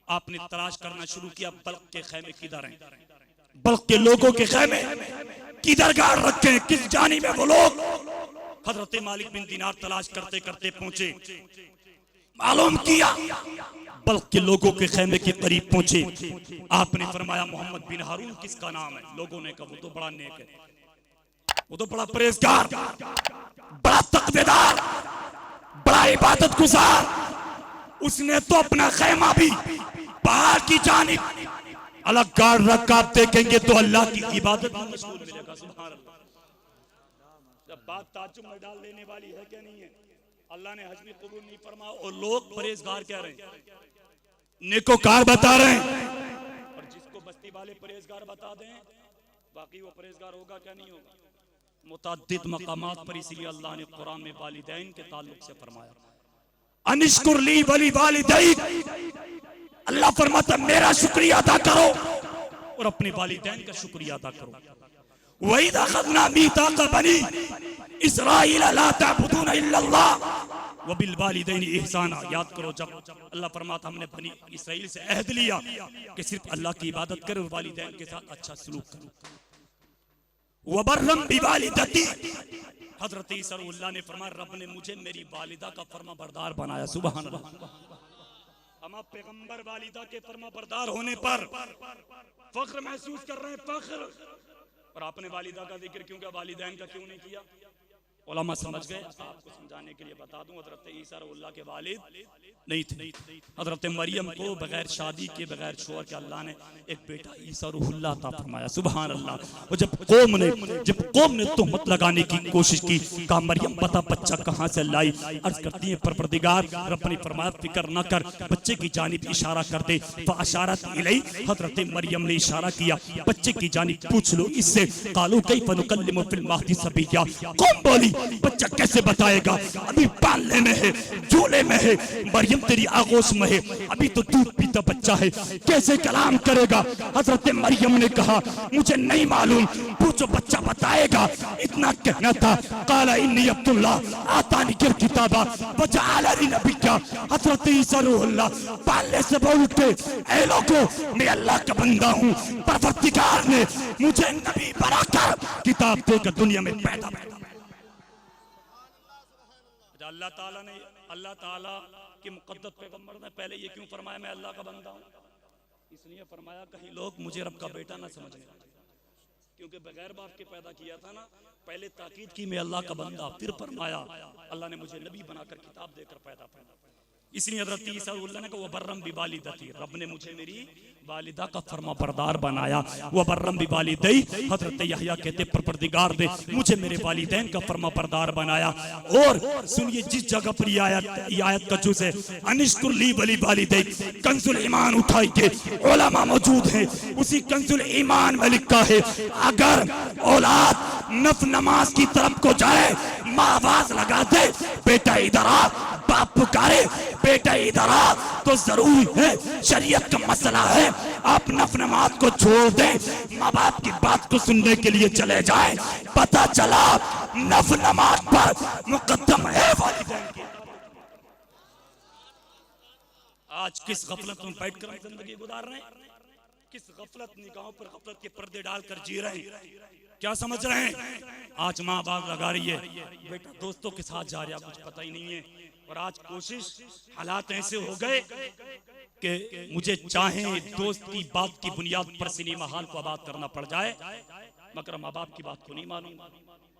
आपने तलाश करना शुरू किया, बल्ख के खैमे किधर हैं, बल्ख के लोगों के खैमे किधर गाड़ रखे हैं, किस जानी में वो लोग। हजरत मालिक बिन दिनार तलाश करते करते पहुंचे, मालूम किया बल्ख के लोगों के खैमे के करीब पहुंचे। आपने फरमाया मोहम्मद बिन हारून किसका नाम है? लोगों ने कहा वो तो बड़ा नेक है, वो तो बड़ा परहेजगार, बड़ा तकवेदार, बड़ा इबादत गुजार, उसने तो अपना खैमा भी पहाड़ की जानिब अलग गाड़ रखा। आप देखेंगे तो अल्लाह की इबादत में मशगूल मिलेगा। सुभान अल्लाह। जब बात ताज्जुब में डाल देने वाली है क्या नहीं है? अल्लाह ने हज भी कबूल नहीं फरमाया और लोग परहेजगार कह रहे हैं, नेकोकार बता रहे हैं, और जिसको बस्ती वाले परहेजगार बता दें बाकी वो परहेजगार होगा क्या नहीं होगा? मुतअद्दिद मकामात पर इसलिए अल्लाह ने कुरान में वालिदैन के ताल्लुक से फरमाया, अनिश्कुर ली वली वालिदैन। अल्लाह फरमाता मेरा शुक्रिया अदा करो और अपने वालिदैन का शुक्रिया अदा करो। वही अखज़ना मीसाक़ बनी इस्राईल ला तअबुदूना इल्लल्लाह व बिल वालिदैन इहसाना। याद करो जब अल्लाह फरमाता हमने बनी इसराइल से अहद लिया कि सिर्फ अल्लाह की इबादत करो और वालिदैन के साथ अच्छा सलूक करो। वबर्रम बिवालिदती, हजरत ईसा अल्लाह ने फरमाया रब ने मुझे मेरी वालिदा का फरमाबरदार बनाया। सुभान अल्लाह। हम आप पैगंबर वालिदा के फरमाबरदार होने पर फख्र महसूस कर रहे हैं, फख्र। और आपने वालिदा का जिक्र क्यों किया, वालिदैन का क्यों नहीं किया? उलमा समझ गए। आपको समझाने के लिए बता दूं, हजरत ईसा अल्लाह के वालिद नहीं थे। हजरत मरियम को बगैर शादी के, बगैर शोहर के अल्लाह ने एक बेटा ईसा रूहुल्लाह अता फरमाया। सुभान अल्लाह। और जब कौम ने तोहमत लगाने की कोशिश की, कहा मरियम पता बच्चा कहाँ से लाई? अर्ज करती है परवरदिगार रब ने फरमाया फिक्र न कर, बच्चे की जानिब इशारा कर दे। फअशारत इलैहि, हजरत मरियम ने इशारा किया बच्चे की जानिब, पूछ लो इससे। कालू कैफ नुकल्लिमु फिल महदी सबिय्या, कौम बोली बच्चा कैसे बताएगा? अभी पालने में है, झूले में है, मरियम तेरी आगोश में है, अभी तो दूध पीता बच्चा है, कैसे कलाम करेगा? हजरत मरियम ने कहा मुझे नहीं मालूम, पूछो बच्चा बताएगा। इतना कहना था। काला इन्नी अब्दुल्लाह आतानी किर किताबा वजअलनी नबिय्या। हजरत ईसा रूहुल्लाह पालने से बोल उठे, ऐ लोगों मैं अल्लाह का बंदा हूँ, परवरदिगार ने मुझे नबी बनाकर किताब देकर दुनिया में पैदा किया। अल्लाह ताला के मुक़द्दस पैगंबर ने पहले ये क्यों फरमाया मैं अल्लाह का बंदा हूँ? इसलिए फरमाया कहीं लोग मुझे रब का बेटा ना समझ लें, क्योंकि बगैर बाप के पैदा किया था ना। पहले ताकीद की मैं अल्लाह का बंदा, फिर फरमाया अल्लाह ने मुझे नबी बनाकर किताब देकर पैदा किया। इसलिए हज़रत ईसा ने कहा वबर्रम बिवालिदती, रब ने मुझे मेरी वालिदा का फरमा बरदार बनाया। वबर्रम बिवालिदै, हज़रत यहया कहते परवरदिगार ने मुझे मेरे वालिदैन का फरमा बरदार बनाया। और सुनिए जिस जगह पर ये आयत का जुज़ है, अनिश्कुर ली वली वालिदै, कंजुल ईमान उठाइए, उलमा मौजूद हैं, उसी कंजुल ईमान में लिखा है अगर औलाद नफ नमाज की तरफ को जाए, माँ आवाज लगा दे बेटा इधर आ, बाप पुकारे बेटा इधर आ, तो जरूरी है, शरीयत का मसला है, आप नफ नमाज को छोड़ दें, माँ बाप की बात को सुनने के लिए चले जाएं। पता चला नफ नमाज पर मुकद्दम है वालिदैन की। आज किस गफलत में बैठ कर जिंदगी गुजार रहे हैं, किस गफलत निगाहों पर गफलत के पर्दे डालकर जी रहे हैं, क्या समझ रहे हैं? आज माँ बाप लगा रही है, बेटा दोस्तों के साथ जा रहा, कुछ पता ही नहीं है। और आज कोशिश, हालात ऐसे हो गए कि मुझे चाहे दोस्त की बात की बुनियाद पर सिनेमा हॉल को आबाद करना पड़ जाए, मगर माँ बाप की बात को नहीं मानूंगा।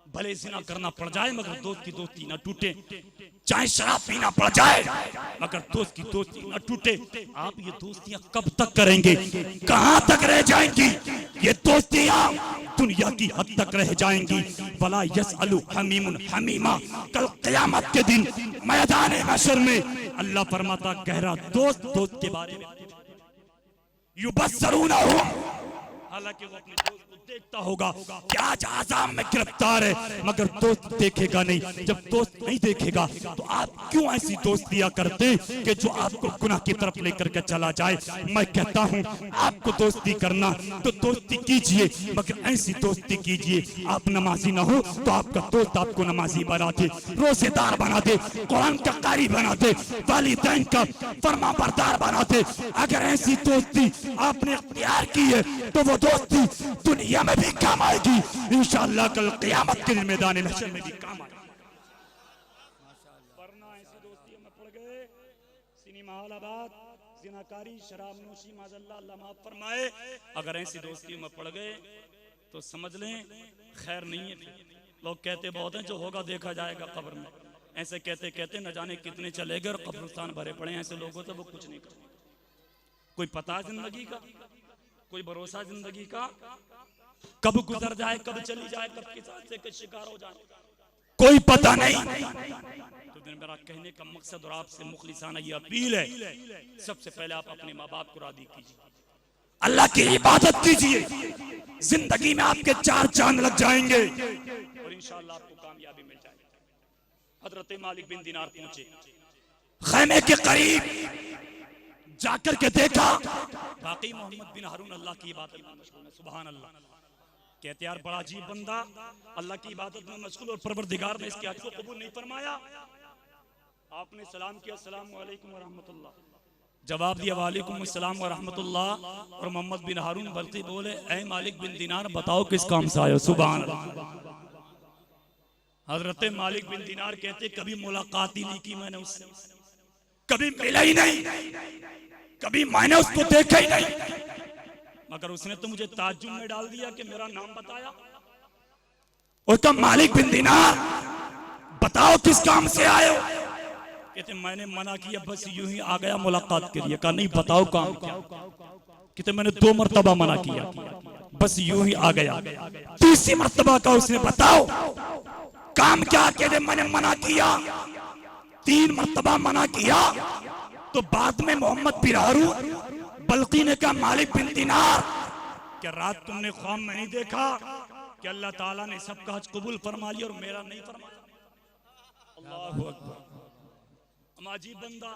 भले जिना करना पड़ जाए मगर दोस्त की दोस्ती न टूटे, चाहे शराब पीना पड़ जाए मगर दोस्त की दोस्ती न टूटे। आप ये दोस्तियां कब तक करेंगे, कहां तक रह जाएंगी? ये दोस्तियां दुनिया की हद तक रह जाएंगी। वला यसअलु हमीमुन हमीमा, कल क़यामत के दिन मैदान महशर में अल्लाह फरमाता गहरा दोस्त दोस्त के बारे में युबस्सरूनहुम, हालांकि वो अपने दोस्त को देखता होगा कि आज आज़ाम में गिरफ्तार है, मगर दोस्त देखेगा नहीं। जब दोस्त नहीं देखेगा तो आप क्यों ऐसी दोस्तियां करते कि जो आपको गुनाह की तरफ लेकर के चला जाए? मैं कहता हूं आपको दोस्ती करना तो दोस्ती कीजिए, मगर ऐसी दोस्ती कीजिए आप नमाजी ना हो तो आपका दोस्त आपको नमाजी बना दे, रोजेदार बना दे, कुरान का कारी बना दे, वालिदैन का फरमा बरदार बना दे। अगर ऐसी दोस्ती आपने इख्तियार की है तो वो दोस्ती दुनिया में भी काम आएगी, इंशाअल्लाह कल क़यामत के दिन मैदान महशर में भी काम आएगी। वरना ऐसी दोस्ती में पड़ गए, सिनेमा हॉल आबाद, जिनाकारी, शराब नोशी, माज़अल्लाह अल्लाह माफ फरमाए, अगर ऐसी दोस्ती में पड़ गए तो समझ लें खैर नहीं है। लोग कहते बहुत हैं जो होगा देखा जाएगा कब्र में, ऐसे कहते कहते न जाने कितने चले गए और कब्रिस्तान भरे पड़े। ऐसे लोगों से वो कुछ नहीं कर, कोई पता जिंदगी का, कोई भरोसा जिंदगी का, कब गुजर जाए, कब चली जाए, कब किस हादसे के शिकार हो जाए, कोई पता नहीं। तो मेरा कहने का मकसद और आपसे मुखलिसाना ये अपील है, सबसे पहले आप अपने माँ बाप को राजी कीजिए, अल्लाह की इबादत कीजिए, जिंदगी में आपके 4 चांद लग जाएंगे और इंशाअल्लाह आपको कामयाबी मिल जाएगी। हजरत मालिक बिन दिनार पहुंचे, खैमे के करीब जाकर के देखा बाकी मोहम्मद बिन हारून अल्लाह की इबादत में मशगूल है। सुभान अल्लाह, कहते यार बड़ा अजीब बंदा अल्लाह की इबादत में मशगूल और परवरदिगार ने इसके हज को कबूल नहीं फरमाया। आपने सलाम किया अस्सलाम वालेकुम व रहमतुल्लाह, जवाब दिया वालेकुम अस्सलाम व रहमतुल्लाह, और मोहम्मद बिन हारून बल्कि बोले ऐ मालिक बिन दिनार बताओ किस काम से आए हो? सुभान अल्लाह। हजरत मालिक बिन दिनार कहते कभी मुलाकात ही नहीं की मैंने उससे, कभी मिला ही नहीं, कभी मैंने उसको देखा ही नहीं, मगर उसने तो मुझे ताज्जुब में डाल दिया कि मेरा नाम बताया। उसका मालिक बिन दिनार बताओ किस काम से आए हो? कहते मैंने मना किया, बस यूं ही आ गया मुलाकात के लिए। कहा नहीं बताओ काम क्या? कहते मैंने 2 मरतबा मना किया, बस यूं ही आ गया। 3री मरतबा का उसने बताओ काम क्या? कहते मैंने मना किया, 3 मरतबा मना किया। तो बाद में मोहम्मद बिन हारून बल्कि ने कहा मालिक बिन दिनार क्या रात तुमने ख्वाब में नहीं देखा कि अल्लाह ताला ने सबका हज कबूल फरमा लिया और मेरा नहीं फरमाया? अल्लाहु अकबर। अमाजी बंदा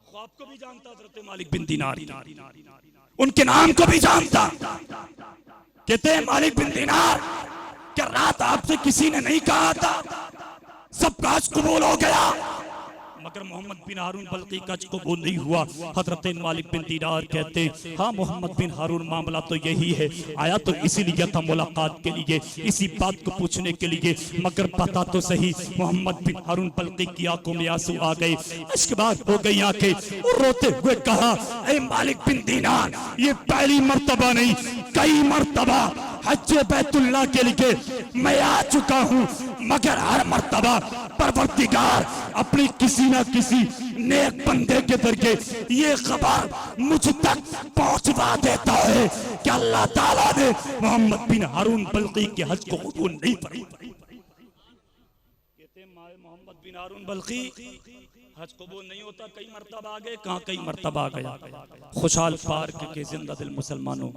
ख्वाब को भी जानता हज़रत मालिक बिन दीनार, उनके नाम को भी जानता। कहते हैं मालिक बिन दीनार, क्या रात आपसे किसी ने नहीं कहा था सब काज कबूल हो गया, मगर मोहम्मद बिन हारून बल्कि काज कबूल नहीं हुआ। हजरत मालिक बिन दीनार कहते हैं हाँ मोहम्मद बिन हारून, मामला तो यही है, आया तो इसीलिए था मुलाकात के लिए, इसी बात को पूछने के लिए, मगर पता तो सही मोहम्मद बिन हारून बल्कि की आंखों में आंसू आ गए, इसके बाद हो गई आंखें, और रोते हुए कहा ऐ मालिक बिन दीनार, ये पहली मर्तबा नहीं कई मर्तबा हज बैतुल्लाह के लिए मैं आ चुका हूँ, मगर हर मर्तबा परवरदिगार अपनी किसी न किसी नेक बंदे के जरिए ये खबर मुझ तक पहुंचवा देता है कि अल्लाह ताला ने मोहम्मद बिन हारून बल्कि के हज को कबूल नहीं फरमाया। कहते मोहम्मद बिन हारून बल्कि हज कबूल नहीं होता, कई मर्तबा आ गए, कहाँ कई मर्तबा आ गया। खुशहाल पार्क के जिंदा दिल मुसलमानों,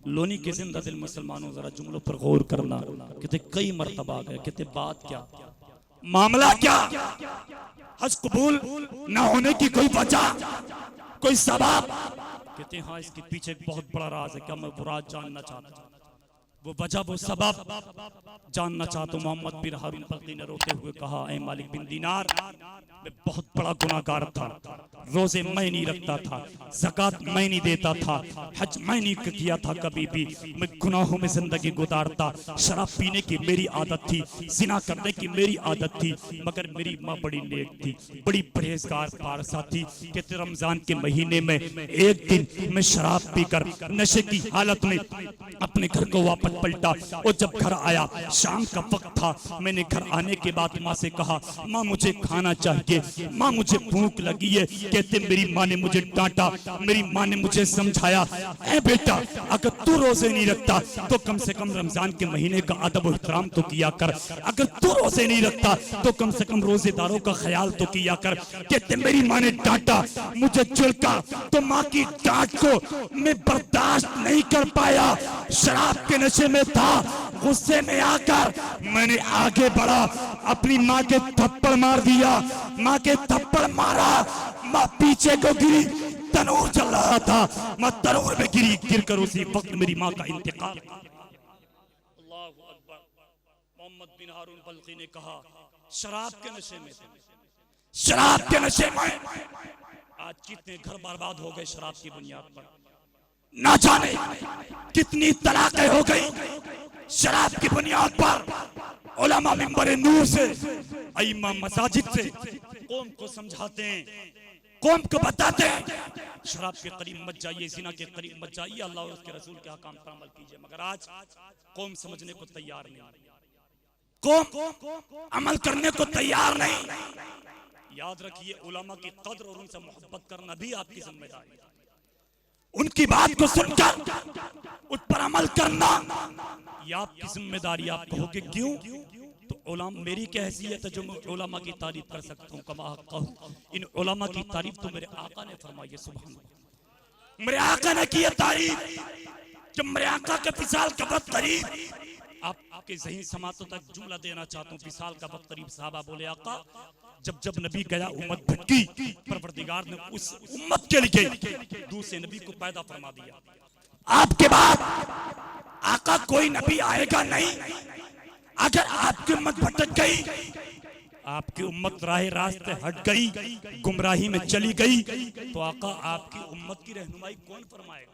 लोनी के जिंदा दिल मुसलमानों, जरा जुमलों पर गौर करना। कहते कई मर्तबा आ गए, कहते बात क्या, मामला क्या, हज कबूल ना होने की कोई वजह, कोई सबब? कहते हाँ इसके पीछे एक बहुत बड़ा राज है, क्या मैं वो राज जानना चाहता हूँ, वो वजह वो सबब जानना चाहता हूँ। मोहम्मद बिन हारून बल्कि ने रोते हुए कहा ऐ मालिक बिन दीनार, मैं बहुत बड़ा गुनाहगार था, रोजे मैं नहीं रखता था, ज़कात मैं नहीं देता था, हज मैं नहीं किया था कभी भी, मैं गुनाहों में जिंदगी गुजारता, शराब पीने की मेरी आदत थी, जिना करने की मेरी आदत थी, मगर मेरी माँ बड़ी नेक थी, बड़ी परहेजगार पारसा थी। कहते रमजान के महीने में एक दिन मैं शराब पीकर नशे की हालत में अपने घर को वापस पलटा, और जब घर आया शाम का वक्त था, मैंने घर आने के बाद माँ से कहा माँ मुझे खाना चाहिए, माँ मुझे भूख लगी है। कहते मेरी माँ ने मुझे डांटा, मेरी माँ ने मुझे समझाया ऐ बेटा अगर तू रोजे नहीं रखता तो कम से कम रमजान के महीने का अदब और एहतराम तो किया कर, अगर तू रोजे नहीं रखता तो कम से कम रोजेदारों का ख्याल तो किया कर। कहते मेरी माँ ने डांटा, मुझे झिड़का, तो माँ की डांट को मैं बर्दाश्त नहीं कर पाया, शराब के नशे में था, गुस्से में आकर मैंने आगे बढ़ा, अपनी माँ के थप्पड़ मार दिया, माँ के थप्पड़ मारा, माँ पीछे को गिरी, तनूर चल रहा था, माँ तनूर में गिरी, गिरकर उसी वक्त मेरी माँ का इंतकाल। अल्लाहु अकबर। मोहम्मद बिन हारून बल्कि ने कहा शराब के नशे में, शराब के नशे में आज कितने घर बर्बाद हो गए शराब की बुनियाद पर, ना जाने कितनी तलाकें हो गई शराब की बुनियाद पर। उलमा मिंबर नूर से, इमाम मसाजिद से कौम को समझाते हैं, कौम को बताते हैं शराब के करीब मत जाइए, जिना के करीब मत जाइए, अल्लाह और उसके रसूल के हकाम पर अमल कीजिए। मगर आज कौम समझने को तैयार नहीं, कौम अमल करने को तैयार नहीं। याद रखिए उलमा की कद्र और उनसे मोहब्बत करना भी आपकी जिम्मेदारी है, उनकी बात को सुनकर उस पर अमल करना ये आपकी जिम्मेदारी। आप कहोगे क्यों? तो उलमा मेरी क्या हैसियत है जो मैं उलमा की तारीफ कर सकता हूँ? कमा कहूँ इन उलमा की तारीफ तो मेरे आका ने फरमाई है, सुभान अल्लाह। मेरे आका ने की तारीफ, जब मेरे आका के फिसाल का वक्त करीब, आपके ज़हीन समातों तक जुमला देना चाहता हूँ। फिसाल का वक्त करीब, साहबा बोले आका जब जब नबी गया उम्मत भटकी, परवरदिगार ने उस उम्मत के लिए दूसरे नबी को पैदा फरमा दिया। आपके बाद आका कोई नबी आएगा नहीं। अगर आपकी उम्मत भटक गई, आपकी उम्मत राह रास्ते हट गई, गुमराही में चली गई, तो आका आपकी उम्मत की रहनुमाई कौन फरमाएगा?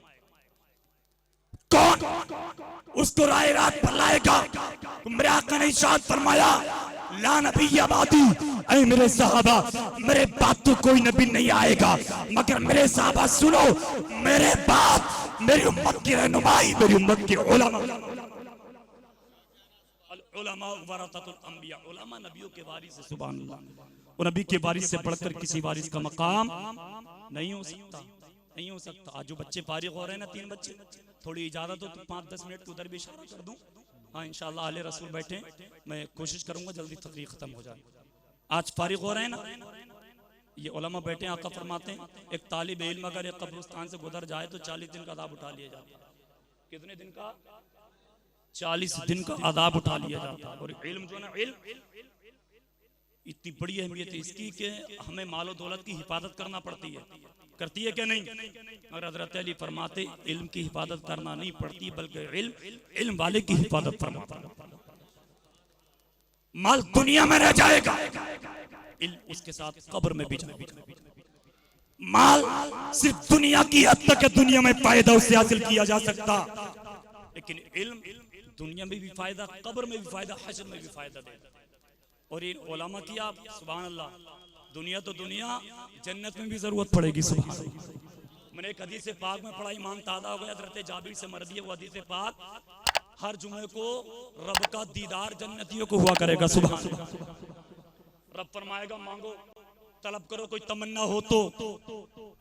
कौन उसको राह रात पर लाएगा? मेरे आका ने इरशाद फरमाया ला नबी आबादी, ऐ मेरे सहाबा मेरे बाद तो कोई नबी नहीं आएगा, मगर मेरे सहाबा सुनो, मेरे बाद मेरी उम्मत की रहनुमाई, मेरी उम्मत के उलमा। उलमा वरसतुल अंबिया, उलमा नबियों के वारिस है, सुभान अल्लाह। वो नबी के वारिस से बढ़कर किसी वारिस का मकाम नहीं हो सकता, नहीं हो सकता। आज जो बच्चे फारिग हो रहे हैं ना, 3 बच्चे, थोड़ी इजाजत हो तो 5-10 मिनट की उधर भी इशारा कर दूं। हाँ इंशाअल्लाह अहले रसूल बैठे, मैं कोशिश करूंगा जल्दी तकरीर खत्म हो जाए। आज फारिग हो रहे हैं ना, ये उलमा बैठे, आका फरमाते हैं एक तालिब इल्म अगर एक कब्रिस्तान से गुजर जाए तो 40 दिन का अदाब उठा लिया जाता है। कितने दिन का? 40 दिन का अदाब उठा लिया जाता है। और इल्म जो ना, इतनी बड़ी अहमियत है इसकी कि हमें मालो दौलत की हिफाजत करना पड़ती है, करती है क्या नहीं? और हजरत अली फरमाते इल्म की हिफाजत करना नहीं पड़ती, बल्कि इल्म वाले की हिफाजत फरमाता। माल दुनिया में रह जाएगा, इल्म उसके साथ कब्र में भी जाएगा। माल सिर्फ दुनिया की हद तक है, दुनिया में फायदा उससे हासिल किया जा सकता, लेकिन इल्म दुनिया में भी फायदा, कब्र में भी फायदा, हश्र में भी फायदा देता। और इन उलमा की आप सुभान अल्लाह, दुनिया तो दुनिया, जन्नत में भी जरूरत पड़ेगी। सुभान अल्लाह। मैंने एक हदीस पाक में पढ़ा, ईमान ताज़ा हो गया, हज़रत जाबिर से मर्दी है वो हदीस पाक, हर जुमे को रब का दीदार जन्नतियों को हुआ करेगा। सुभान अल्लाह। रब फरमाएगा मांगो, तलब करो, कोई तमन्ना हो तो।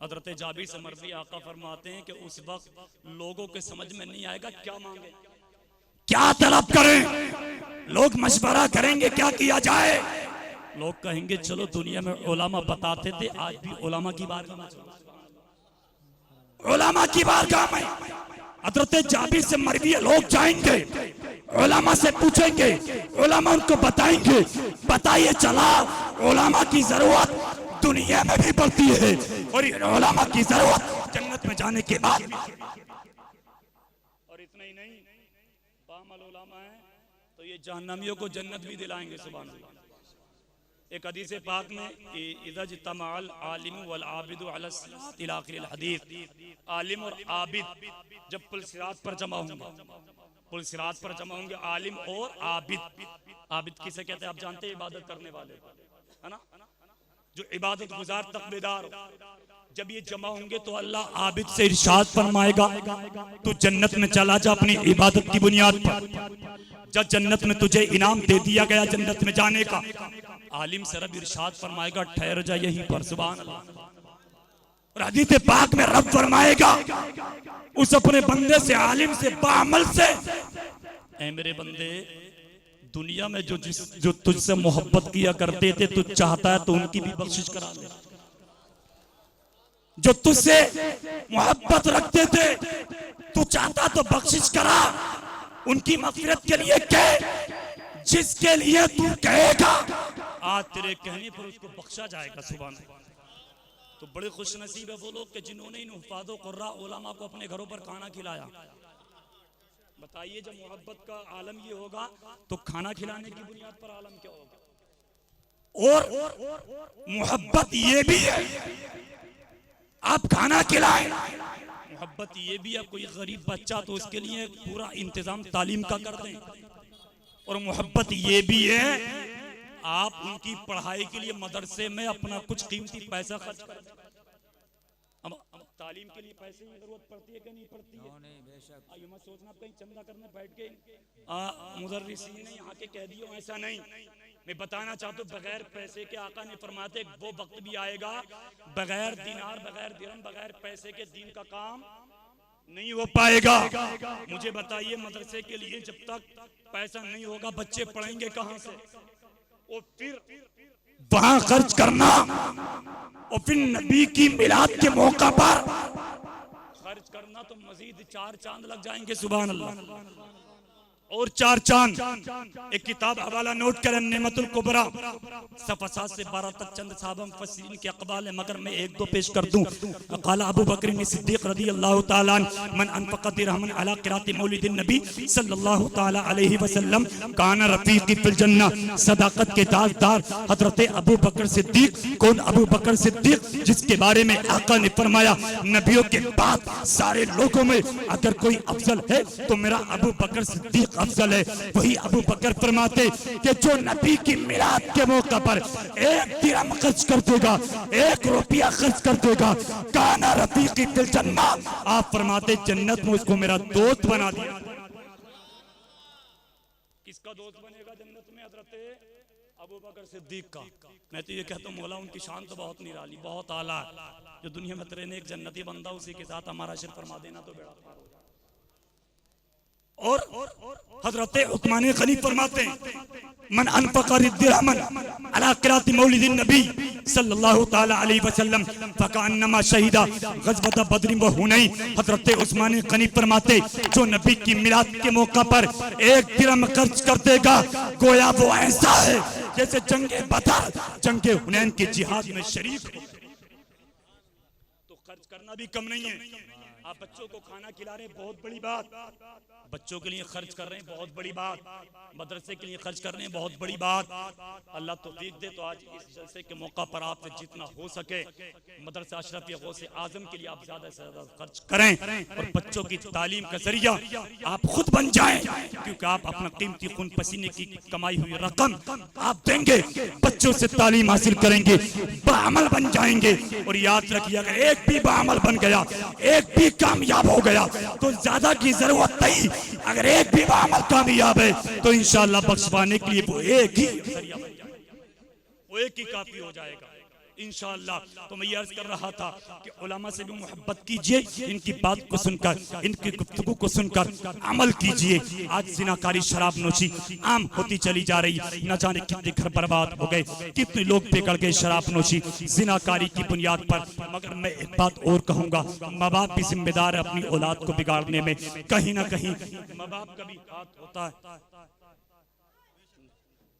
हज़रत जाबिर से मर्दी आका फरमाते हैं कि उस वक्त लोगों के समझ में नहीं आएगा क्या मांगे, क्या तलब करें। लोग मशवरा करेंगे क्या किया जाए। लोग कहेंगे चलो दुनिया में उलमा बताते थे, आज भी उलमा की बारगाह में, उलमा की बारगाह में हज़रत जाबिर से मरवी लोग जाएंगे, उलमा से पूछेंगे, उलमा उनको बताएंगे, बताइए चला उलमा की जरूरत दुनिया में भी पड़ती है और उलमा की जरूरत जन्नत में जाने के बाद। और इतना ही नहीं, बामल उलमा है तो ये जहन्नमियों को जन्नत भी दिलाएंगे। सुभान अल्लाह। एक हदीस पाक में इज़ा इज्तमअल आलिम वल आबिद अला सिरात इला आखिर हदीस, आलिम और आबिद जब पुल सिरात पर जमा होंगे, पुल सिरात पर जमा होंगे आलिम और आबिद। आबिद किसे कहते हैं आप जानते हैं? इबादत करने वाले, है ना, जो इबादत गुजार तकबेदार हो। जब ये जमा होंगे तो अल्लाह आबिद से इरशाद फरमाएगा तू जन्नत में चला जा अपनी इबादत की बुनियाद पर। जब जन्नत में तुझे इनाम दे दिया गया जन्नत में जाने का, आलिम से रब इरशाद फरमाएगा ठहर जा यहीं पर। सुभान अल्लाह। और हदीस पाक में रब फरमाएगा उस अपने बंदे से, आलिम से, बाअमल से, ऐ मेरे बंदे दुनिया में जो तुझसे मोहब्बत किया करते थे, तू चाहता है तो उनकी भी बख्शिश करा ले। जो तुझसे मोहब्बत रखते थे, तू चाहता तो बख्शिश करा, उनकी मग़फ़िरत के लिए कह, जिसके लिए तू कहेगा आज तेरे कहने पर उसको बख्शा जाएगा। सुभान अल्लाह। तो बड़े खुश नसीब है वो लोग कि जिन्होंने इन हुफ़ाज़ क़ुर्रा उलमा को अपने घरों पर खाना खिलाया। बताइए जब मोहब्बत का आलम ये होगा तो खाना खिलाने की बुनियाद पर आलम क्या होगा। और मोहब्बत ये भी है आप खाना खिलाएं, मोहब्बत ये भी है कोई गरीब बच्चा तो उसके लिए पूरा इंतजाम तालीम का कर दें। और मोहब्बत ये भी है आप उनकी पढ़ाई के लिए मदरसे में अपना कुछ कीमती पैसा खर्च करें। अब तालीम के लिए पैसे की जरूरत पड़ती है कि नहीं पड़ती है? ये मत सोचना आप कहीं चंदा करने बैठ के मुदर्रिसीन ने यहाँ के कह दियो, ऐसा नहीं। मैं बताना चाहता हूँ बगैर पैसे के आका ने फरमाते वो वक्त भी आएगा बगैर दिनार, बगैर दिरहम, बगैर पैसे के दीन का काम नहीं हो पाएगा। मुझे बताइए मदरसे के लिए जब तक पैसा नहीं होगा बच्चे पढ़ेंगे कहाँ से? और फिर वहां खर्च करना और फिर नबी की मिलाद के मौका पर खर्च करना तो मजीद 4 चांद लग जाएंगे। सुभान अल्लाह। और 4 चांद। एक किताब हवाला नोट करें, नेमतुल कुबरा, सफ़ा 7 से 12 तक चंद साहब मुफस्सिरीन के अक़वाल है, मगर मैं 1-2 पेश कर दूं। क़ाला अबू बकर सिद्दीक़ रज़ियल्लाहु तआला अन्हु मन अनफ़क़ दिरहमन अला क़िराअति मौलिदिन नबी सल्लल्लाहु तआला अलैहि वसल्लम काना रफ़ीक़ी फ़िल जन्नह। सदाकत के ताजदार हज़रत अबू बकर सिद्दीक़। कौन अबू बकर सिद्दीक़? जिसके बारे में आका ने फरमाया नबियों के बाद सारे लोगों में अगर कोई अफजल है तो मेरा अबू बकर सिद्दीक़ अफजल है। वही अबू बकर फरमाते कि जो नबी की मिलाद के मौका पर 1 दिरहम खर्च कर देगा, 1 रुपया खर्च कर देगा, काना रफ़ीक़ी फ़िल जन्नह। आप फरमाते जन्नत में उसको मेरा दोस्त बना दिया। किसका दोस्त बनेगा जन्नत में? हज़रत अबू बकर सिद्दीक़ का। मैं तो ये कहता हूँ मौला उनकी शान तो बहुत निराली, बहुत आला। जो दुनिया में तेरे ने एक जन्नती बंदा उसी के साथ हमारा शिर फरमा देना तो बेड़ा पार हो जाए। और हज़रत उस्मान गनी फरमाते हैं मन अनफ़क़ दिरहमन अला क़िराअति मौलिदिन नबी सल्लल्लाहु तआला अलैहि वसल्लम फ़कअन्नमा शहीदा ग़ज़वत बद्र व हुनैन। हज़रत उस्मान गनी फरमाते जो नबी की मिलाद के मौका पर 1 दिरहम खर्च कर देगा गोया वो ऐसा है जैसे जंगे बदर, जंगे हुनैन के जिहाद में शरीक हो। तो खर्च करना भी कम नहीं है। आप बच्चों को खाना खिला रहे हैं, बहुत बड़ी बात। बच्चों के लिए खर्च कर रहे हैं, बहुत बड़ी बात। मदरसे के लिए खर्च कर रहे हैं, बहुत बड़ी बात। अल्लाह तौफीक दे तो आज इस जलसे के मौका पर आपसे जितना हो सके मदरसा अशरफ गौसे आजम के लिए आप ज्यादा से ज्यादा खर्च करें और बच्चों की तालीम का जरिया आप खुद बन जाएं, क्योंकि आप अपना कीमती खून पसीने की कमाई हुई रकम आप देंगे, बच्चों से तालीम हासिल करेंगे, बाअमल बन जाएंगे। और याद रखिए, अगर एक भी बाअमल बन गया, एक भी कामयाब हो गया तो ज्यादा की जरूरत नहीं। अगर एक भी अमल कामयाब है तो इंशाअल्लाह बख्शवाने के लिए वो एक ही जरिया बन जाएगा, वो एक ही काफी हो जाएगा इंशाअल्लाह। तो मैं ये अर्ज कर रहा था कि उलमा से भी मोहब्बत कीजिए, इनकी बात को सुनकर, इनकी गुफ्तगू को सुनकर अमल कीजिए। आज जिनाकारी शराब नोशी आम होती चली जा रही, न जाने कितने घर बर्बाद हो गए, कितने लोग बिगड़ गए शराब नोशी जिनाकारी की बुनियाद पर। मगर मैं एक बात और कहूंगा, माँ बाप भी जिम्मेदार है अपनी औलाद को बिगाड़ने में। कहीं ना कहीं माँ बाप का भी हाथ होता है,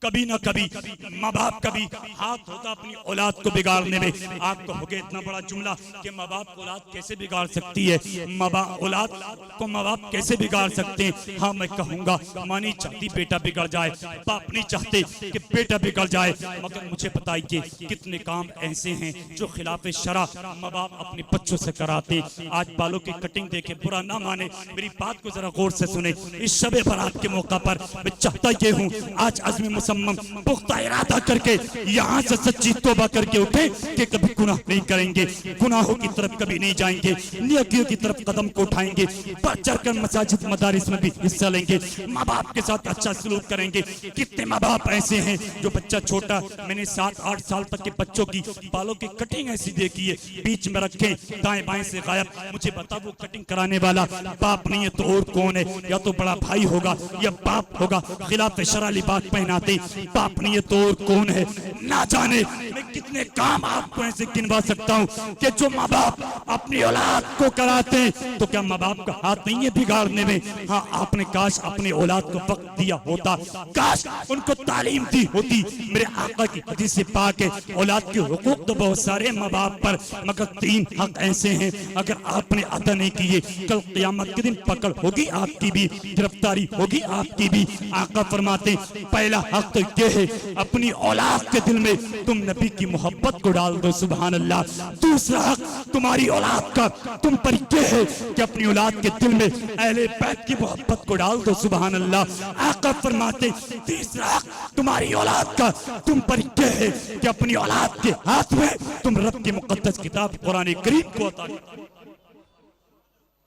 कभी ना कभी माँ बाप का भी हाथ होता अपनी औलाद को बिगाड़ने में। आपको हो गया इतना बड़ा जुमला कि माँ बाप को औलाद कैसे बिगाड़ सकती है, माँ बाप औलाद को माँ बाप कैसे बिगाड़ सकते हैं। हाँ मैं कहूँगा, माँ नहीं चाहती बेटा बिगड़ जाए, बाप नहीं चाहते कि बेटा बिगड़ जाए, मगर मुझे बताइए कितने काम ऐसे हैं जो खिलाफ शरा माँ बाप अपने बच्चों से कराते। आज बालों की कटिंग देखे बुरा ना माने, मेरी बात को जरा गौर से सुने। इस शबे बारात के मौका पर मैं चाहता ये हूँ, आज अज़्म पुख्ता इरादा करके यहाँ से सच्ची तौबा करके उठे कि कभी गुनाह नहीं करेंगे, गुनाहों की तरफ कभी नहीं जाएंगे, नेकियों की तरफ कदम को उठाएंगे, बढ़ चढ़कर मसाजिद मदारिस में भी हिस्सा लेंगे, माँ बाप के साथ अच्छा सलूक करेंगे। कितने माँ बाप ऐसे हैं जो बच्चा छोटा, मैंने 7-8 साल तक के बच्चों की बालों की कटिंग ऐसी देखी है, बीच में रखे दाएं बाएं से गायब। मुझे बता वो कटिंग कराने वाला बाप नहीं है तो और कौन है? या तो बड़ा भाई होगा या बाप होगा। खिलाफ शरा लिबास पहनाते बाप नहीं है तो और कौन है? ना जाने मैं कितने काम आपको ऐसे गिनवा सकता हूँ कि जो माँ बाप अपनी औलाद को कराते हैं। तो क्या माँ बाप का हाथ नहीं है बिगाड़ने में? हाँ, आपने काश अपनी औलाद को वक्त दिया होता, काश उनको तालीम दी होती। मेरे आका की हदीस से पाक है, औलाद के हुकूक तो बहुत सारे माँ बाप पर, मगर 3 हक ऐसे हैं अगर आपने अदा नहीं किए, कल क़यामत के दिन पकड़ होगी आपकी भी, गिरफ्तारी होगी आपकी भी। आका फरमाते पहला हक तो ये है, अपनी औलाद के दिल में तुम नबी की मोहब्बत को डाल दो, सुभान अल्लाह। दूसरा हक तुम्हारी औलाद का तुम पर ये है कि अपनी औलाद के दिल में अहले बैत की मोहब्बत को डाल दो, सुभान अल्लाह। आका फरमाते तीसरा हक तुम्हारी औलाद का तुम पर ये है कि अपनी औलाद के हाथ में तुम रब की मुकद्दस किताब कुरान करीम को अता करो।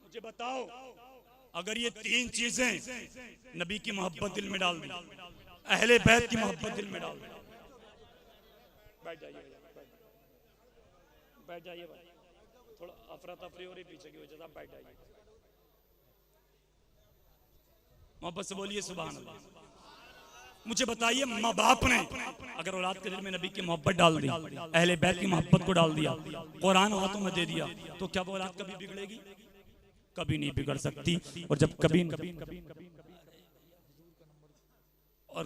मुझे बताओ, अगर ये 3 चीजें नबी की मोहब्बत दिल में डाल दी, अहले बैत की मोहब्बत दिल में डाल दी, बैठ जाइए, बैठ जाइए, थोड़ा अफरा तफरी हो रही पीछे की वजह से, आप बैठ जाइए। मोहब्बत से बोलिए सुभान अल्लाह। मुझे बताइए, माँ बाप ने अगर औलाद के दिल में नबी की मोहब्बत डाल दी, अहले बैत की मोहब्बत को डाल दिया, कुरान हाथों में दे दिया, तो क्या वो औलाद कभी बिगड़ेगी? कभी नहीं बिगड़ सकती। और जब कभी और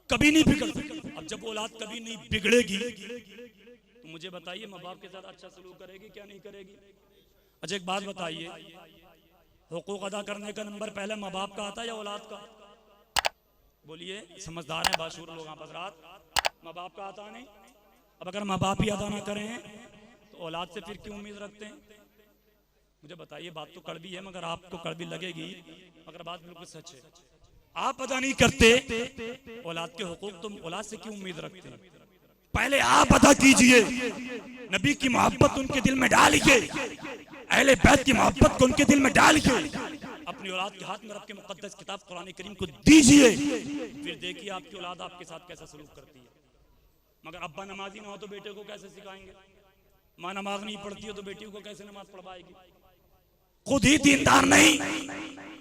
कभी नहीं बिगड़ सकती। अब जब औलाद कभी नहीं बिगड़ेगी तो मुझे बताइए माँ बाप के साथ अच्छा सलूक करेगी क्या नहीं करेगी? अच्छा एक बात बताइए, हुकूक अदा करने का नंबर पहले माँ बाप का आता है या औलाद का? बोलिए, समझदार हैं बाशूर लोग आप हज़रात, माँ बाप का आता नहीं? अब अगर माँ बाप ही अदा ना करें तो औलाद से फिर क्यों उम्मीद रखते हैं? मुझे बताइए, बात तो कड़वी है मगर आपको कड़वी लगेगी, मगर बात बिल्कुल सच है। आप अदा नहीं करते औलाद के हुकूक, तुम औलाद से क्यों उम्मीद रखते हैं? पहले आप अदा कीजिए, नबी की मोहब्बत उनके दिल में डालिए, अहले बैत की मोहब्बत को उनके दिल में डालिए, अपनी औलाद के हाथ में रब के मुकद्दस किताब कुरान करीम को दीजिए, फिर देखिए आपकी औलाद आपके साथ कैसा सलूक करती है। मगर अब्बा नमाजी ना हो तो बेटे को कैसे सिखाएंगे? माँ नमाज नहीं पढ़ती हो तो बेटियों को कैसे नमाज पढ़वाएगी? खुद ही दीनदार नहीं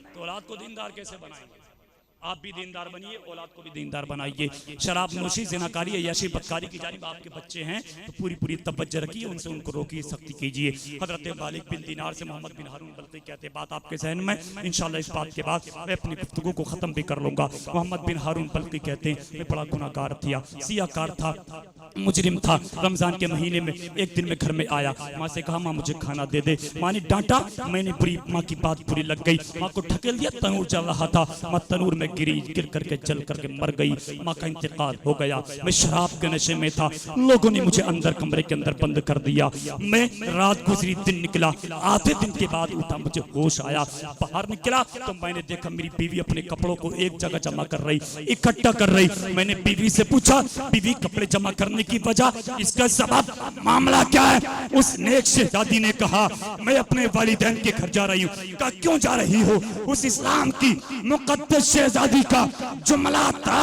तो औलाद को दीनदार कैसे बनाएंगे? आप भी दीनदार बनिए, औलाद को भी दीनदार बनाइए। शराब नोशी, ज़िनाकारी, अय्याशी, बदकारी की जानिब आपके बच्चे हैं तो पूरी पूरी तवज्जो रखिए, उनसे उनको रोकिए, सख्ती कीजिए। हज़रत मालिक बिन दीनार से मोहम्मद बिन हारून बल्कि कहते बात आपके जहन में, इंशाअल्लाह इस बात के बाद मैं अपनी गुफ्तगू को ख़त्म भी कर लूँगा। मोहम्मद बिन हारून बल्कि कहते हैं मैं बड़ा गुनाहगार था, सियाकार था, मुजरिम था। रमज़ान के महीने में एक दिन में घर में आया, माँ से कहा माँ मुझे खाना दे दे। माँ ने डांटा, मैंने बुरी माँ की बात बुरी लग गई, माँ को ढकेल दिया। तनूर जल रहा था, माँ तनूर में गिर करके जल करके मर गई। माँ का इंतकाल हो गया। मैं शराब के नशे में था, लोगों ने मुझे अंदर कमरे के अंदर बंद कर दिया। मैं रात गुजरी, दिन निकला, आधे दिन के बाद उठा, मुझे होश आया, बाहर निकला तो मैंने देखा मेरी बीवी अपने कपड़ों को एक जगह जमा कर रही, इकट्ठा कर रही। मैंने बीवी से पूछा, बीवी कपड़े जमा करने की वजह, इसका सबब, मामला क्या है? उस नेक शहजादी ने कहा मैं अपने वालिदैन के घर जा रही हूँ। कहा क्यों जा रही हो? उस इस्लाम की मुकद्दस शहजादी का जुमला था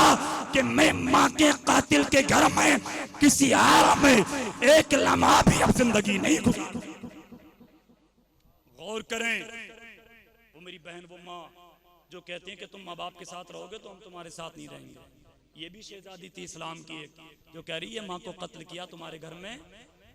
कि मैं माँ के कातिल के घर में किसी हाल में एक लम्हा भी अब जिंदगी नहीं गुजारूं। गौर करें, वो मेरी बहन, वो माँ जो कहते हैं कि तुम माँ बाप के साथ रहोगे तो हम तुम्हारे साथ नहीं रहेंगे, ये भी शहजादी थी इस्लाम की एक, जो कह रही है माँ को कत्ल किया, तुम्हारे घर में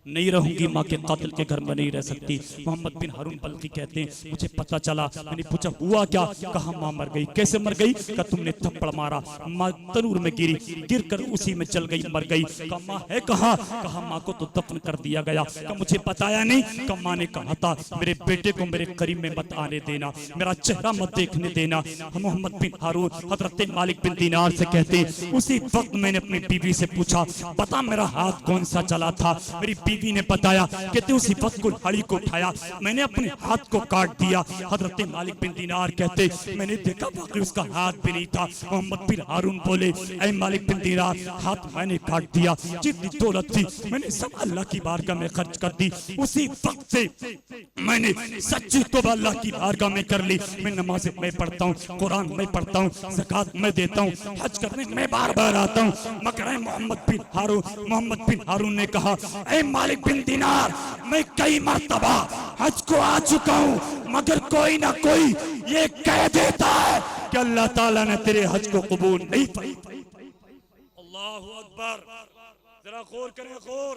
नहीं रहूंगी, माँ के कातिल के घर में नहीं रह सकती। मोहम्मद बिन हारून बल्कि कहते हैं मुझे पता चला, मैंने पूछा हुआ क्या? कहा माँ मर गई। कैसे मर गई? कहा तुमने थप्पड़ मारा, माँ तनूर में गिरी, गिर कर उसी में चल गई, मर गई। कहा माँ है कहाँ? कहा माँ को तो दफन कर दिया गया। कहा मुझे बताया नहीं? कहा माँ ने कहा था मेरे बेटे को मेरे करीब में मत आने देना, मेरा चेहरा मत देखने देना। मोहम्मद बिन हारून हजरत मालिक बिन दीनार से कहते उसी वक्त मैंने अपनी बीवी से पूछा बता मेरा हाथ कौन सा चला था? मेरी बीवी ने बताया कि उसी वक्त कुल्हाड़ी को उठाया, मैंने अपने हाथ को काट दिया। हजरत मालिक बिन दीनार कहते मैंने देखा वाकई उसका हाथ भी नहीं था। मोहम्मद बिन हारून बोले ऐ मालिक बिन दीनार, हाथ मैंने काट दिया, जितनी दौलत थी मैंने सब अल्लाह की बारगाह में खर्च कर दी। उसी वक्त से मैंने सच्ची तौबा अल्लाह की बारगाह में कर ली। मैं नमाज़ें मैं पढ़ता हूँ, कुरान मैं पढ़ता हूँ, ज़कात मैं देता हूँ, हज करने मैं बार बार आता हूँ। मगर मोहम्मद बिन हारून ने कहा ऐ मालिक बिन दीनार, मैं कई मर्तबा हज को आ चुका हूँ, मगर कोई ना कोई ये कह देता है कि अल्लाह ताला ने तेरे हज को कबूल नहीं किया। अल्लाहु अकबर, जरा गौर करें, गौर।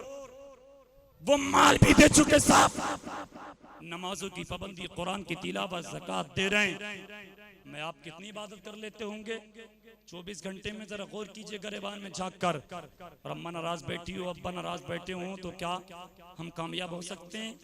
वो माल भी दे चुके साहब, नमाजों की पाबंदी, कुरान की तिलावत, ज़कात दे रहे हैं। मैं आप कितनी इबादत कर लेते होंगे 24 घंटे में? जरा गौर कीजिए गरेबान में झांक कर। और अम्मा नाराज बैठी हो, अब्बा नाराज बैठे हो तो क्या हम कामयाब हो सकते हैं?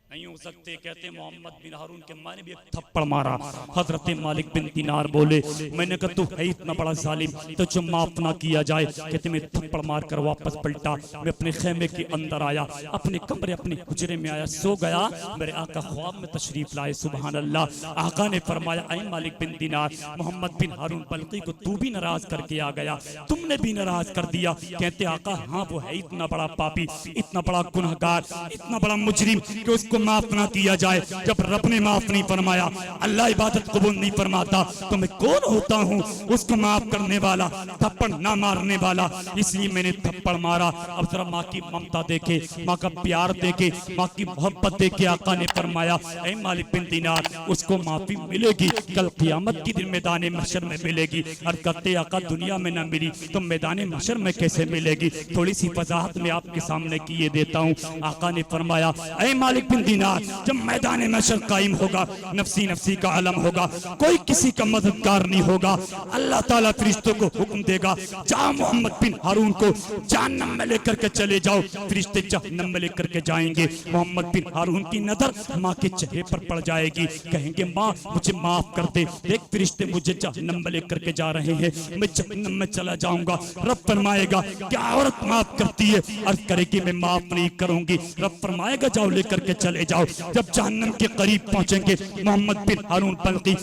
नहीं हो सकते। कहते मोहम्मद बिन हारून के माँ ने भी एक थप्पड़ मारा। हजरत मालिक बिन दीनार बोले मैंने कहा तू है इतना बड़ा जालिम तो जो माफ ना किया जाए। कहते मैं थप्पड़ मार कर वापस पलटा, मैं अपने खेमे के अंदर आया, अपने कमरे अपने हुजरे में आया, सो गया। मेरे आका ख्वाब में तशरीफ लाए, सुबहान अल्लाह। आका ने फरमाया ऐ मालिक बिन दीनार, मोहम्मद बिन हारून बल्कि को तू भी नाराज करके आ गया, तुमने भी नाराज कर दिया। कहते आका हाँ वो है इतना बड़ा पापी, इतना बड़ा गुनहगार, इतना बड़ा मुजरिम कि उसको माफ ना किया जाए। जब रब ने माफ नहीं फरमाया, अल्लाह इबादत कबूल नहीं फरमाता, तो मैं कौन होता हूँ उसको माफ करने वाला, थप्पड़ ना मारने वाला? इसलिए मैंने थप्पड़ मारा। अब जरा माँ की ममता देखे, माँ का प्यार देखे, माँ की मोहब्बत देखे। आका ने फरमाया ऐ मालिक बिन दीनार, उसको माफी मिलेगी, कल क़यामत के दिन मैदान महशर में मिलेगी। और कहते आका दुनिया में ना मिली तो मैदान महशर में कैसे मिलेगी? थोड़ी सी वजाहत में आपके सामने किए देता हूँ। आका ने फरमाया ऐ मालिक बिन दीनार, जब मैदान महशर कायम होगा, नफसी नफसी का आलम होगा, कोई किसी का मददगार नहीं होगा। अल्लाह ताला फरिश्तों को हुक्म देगा जाओ मोहम्मद बिन हारून को जहन्नम में लेकर के चले जाओ। फरिश्ते जहन्नम में लेकर के जाएंगे। मोहम्मद बिन हारून की नजर माँ के चेहरे पर पड़ जाएगी, कहेंगे माँ मुझे माफ कर दे, देख फरिश्ते मुझे जहन्नम में लेकर के जा रहे हैं, मैं जहन्नम में चला जाऊंगा। रब फरमाएगा क्या औरत माफ करती है? अर्ज करेगी मैं माफ नहीं करूंगी। रब फरमाएगा जाओ लेकर के चले जाओ। जब जहन्नम के करीब पहुंचेंगे, मोहम्मद बिन हारून बल्कि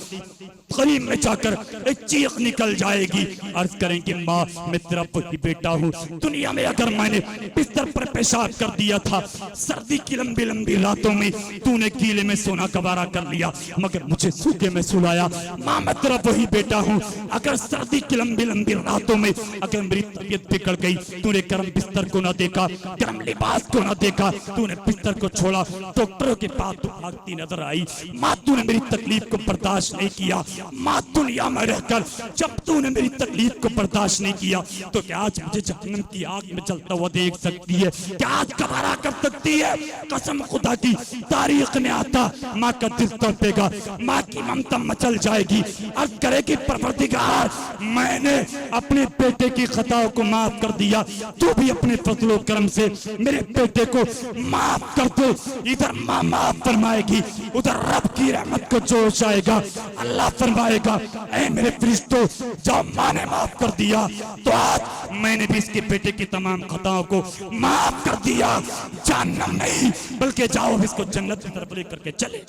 करीब में जाकर एक चीख निकल जाएगी। अर्ज करेंगे माँ मैं तेरा वही बेटा हूँ, दुनिया में अगर मैंने बिस्तर पर पेशाब कर दिया था, सर्दी की लंबी लंबी रातों में तूने गीले में सोना गवारा कर लिया, मगर मुझे सूखे में सुलाया। माँ मैं तेरा वही बेटा हूँ, अगर सर्दी की लंबी लंबी रातों में अगर मेरी तबीयत बिगड़ गई, तूने गर्म बिस्तर को ना देखा, गर्म लिबास को ना देखा, तूने बिस्तर को छोड़ा, डॉक्टरों के पास तो भागती नजर आई। माँ तूने मेरी तकलीफ को बर्दाश्त नहीं किया, माँ दुनिया में रहकर जब तूने मेरी तकलीफ को बर्दाश्त नहीं किया तो क्या आज मुझे जहन्नम की आग में जलता हुआ देख सकती है? क्या आज गवारा कर सकती है? कसम खुदा की, तारीख में आता माँ का दिल तड़पेगा, माँ की ममता मचल जाएगी, अर्ज करेगी परवरदिगार मैंने अपने बेटे की खताओं को माफ कर दिया, तू भी अपने फजलो करम से मेरे बेटे को माफ कर दे। इधर माँ माफ फरमाएगी, उधर रब की रहमत को जोश आएगा। अल्लाह फरमाएगा ऐ मेरे फरिश्तों जब माँ ने माफ कर दिया तो आज मैंने भी इसके बेटे की तमाम खताओं को माफ कर दिया। जहन्नम नहीं बल्कि जाओ इसको जन्नत की तरफ लेकर के चले।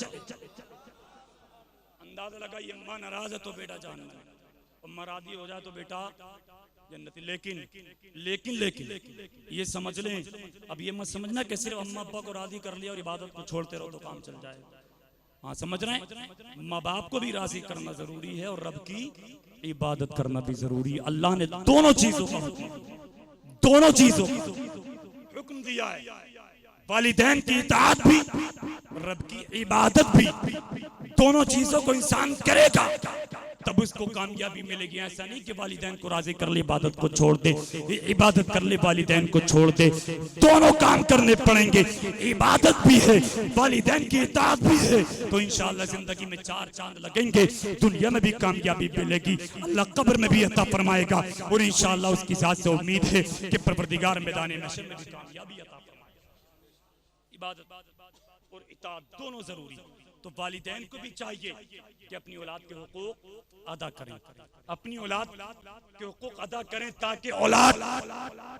अंदाजा लगा ये अम्मा नाराज है तो बेटा जहन्नम, अम्मा राजी हो जाए तो बेटा जन्नती। लेकिन लेकिन लेकिन ये समझ लें, अब ये मत समझना कि सिर्फ अम्मा अब्बा को राजी कर लिया और इबादत को छोड़ते रहो तो काम चल जाए। हाँ समझ रहे हैं, माँ बाप को भी राजी करना जरूरी है और रब की इबादत करना भी जरूरी है। अल्लाह ने दोनों चीजों का हुक्म दिया है, वालिदैन की इताअत भी रब की इबादत भी, दोनों चीजों को इंसान करेगा तब उसको कामयाबी मिलेगी। ऐसा नहीं कि वालिदैन को राजी कर ले इबादत को छोड़ दे, इबादत कर ले वालिदैन को छोड़ दे, दोनों काम करने पड़ेंगे। इबादत भी है, वालिदैन की इताअत भी है, तो इंशाअल्लाह जिंदगी में चार चांद लगेंगे, दुनिया में भी कामयाबी मिलेगी, अल्लाह कब्र में भी अता फरमाएगा और इंशाअल्लाह उसकी जात से उम्मीद है कि परवरदिगार मैदान महशर में भी कामयाबी अता फरमाएगा। इबादत और इताअत दोनों जरूरी। तो वालिदैन को भी चाहिए कि अपनी औलाद के हुकूक अदा करें, अपनी औलाद के हुकूक अदा करें ताकि औलाद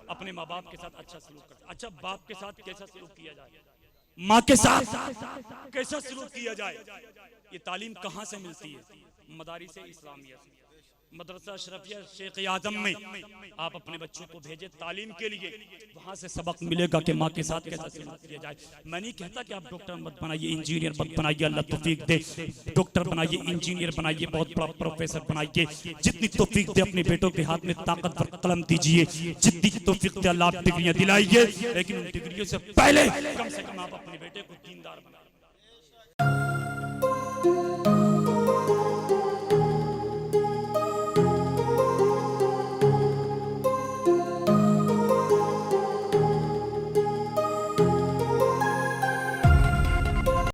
अपने माँ बाप के साथ अच्छा सलूक करे। अच्छा बाप के साथ कैसा सलूक किया जाए, माँ के साथ कैसा सलूक किया जाए, ये तालीम कहाँ से मिलती है? मदारिस इस्लामिया से, मदरसा अशरफिया शेख आजम में आप अपने बच्चों को भेजें तालीम के लिए, वहाँ से सबक मिलेगा कि माँ के साथ कैसा सलूक किया जाए। मैं नहीं कहता कि आप डॉक्टर मत बनाइए, इंजीनियर मत बनाइए, अल्लाह तौफीक दे, डॉक्टर बनाइए, इंजीनियर बनाइए, बहुत बड़ा प्रोफेसर बनाइए, जितनी तौफीक दे अपने बेटों के हाथ में ताकतवर कलम दीजिए, जितनी तौफीक दे अल्लाह आप डिग्रियां दिलाइए, लेकिन उन डिग्रियों से पहले कम आप अपने बेटे को दीनदार बनाइए।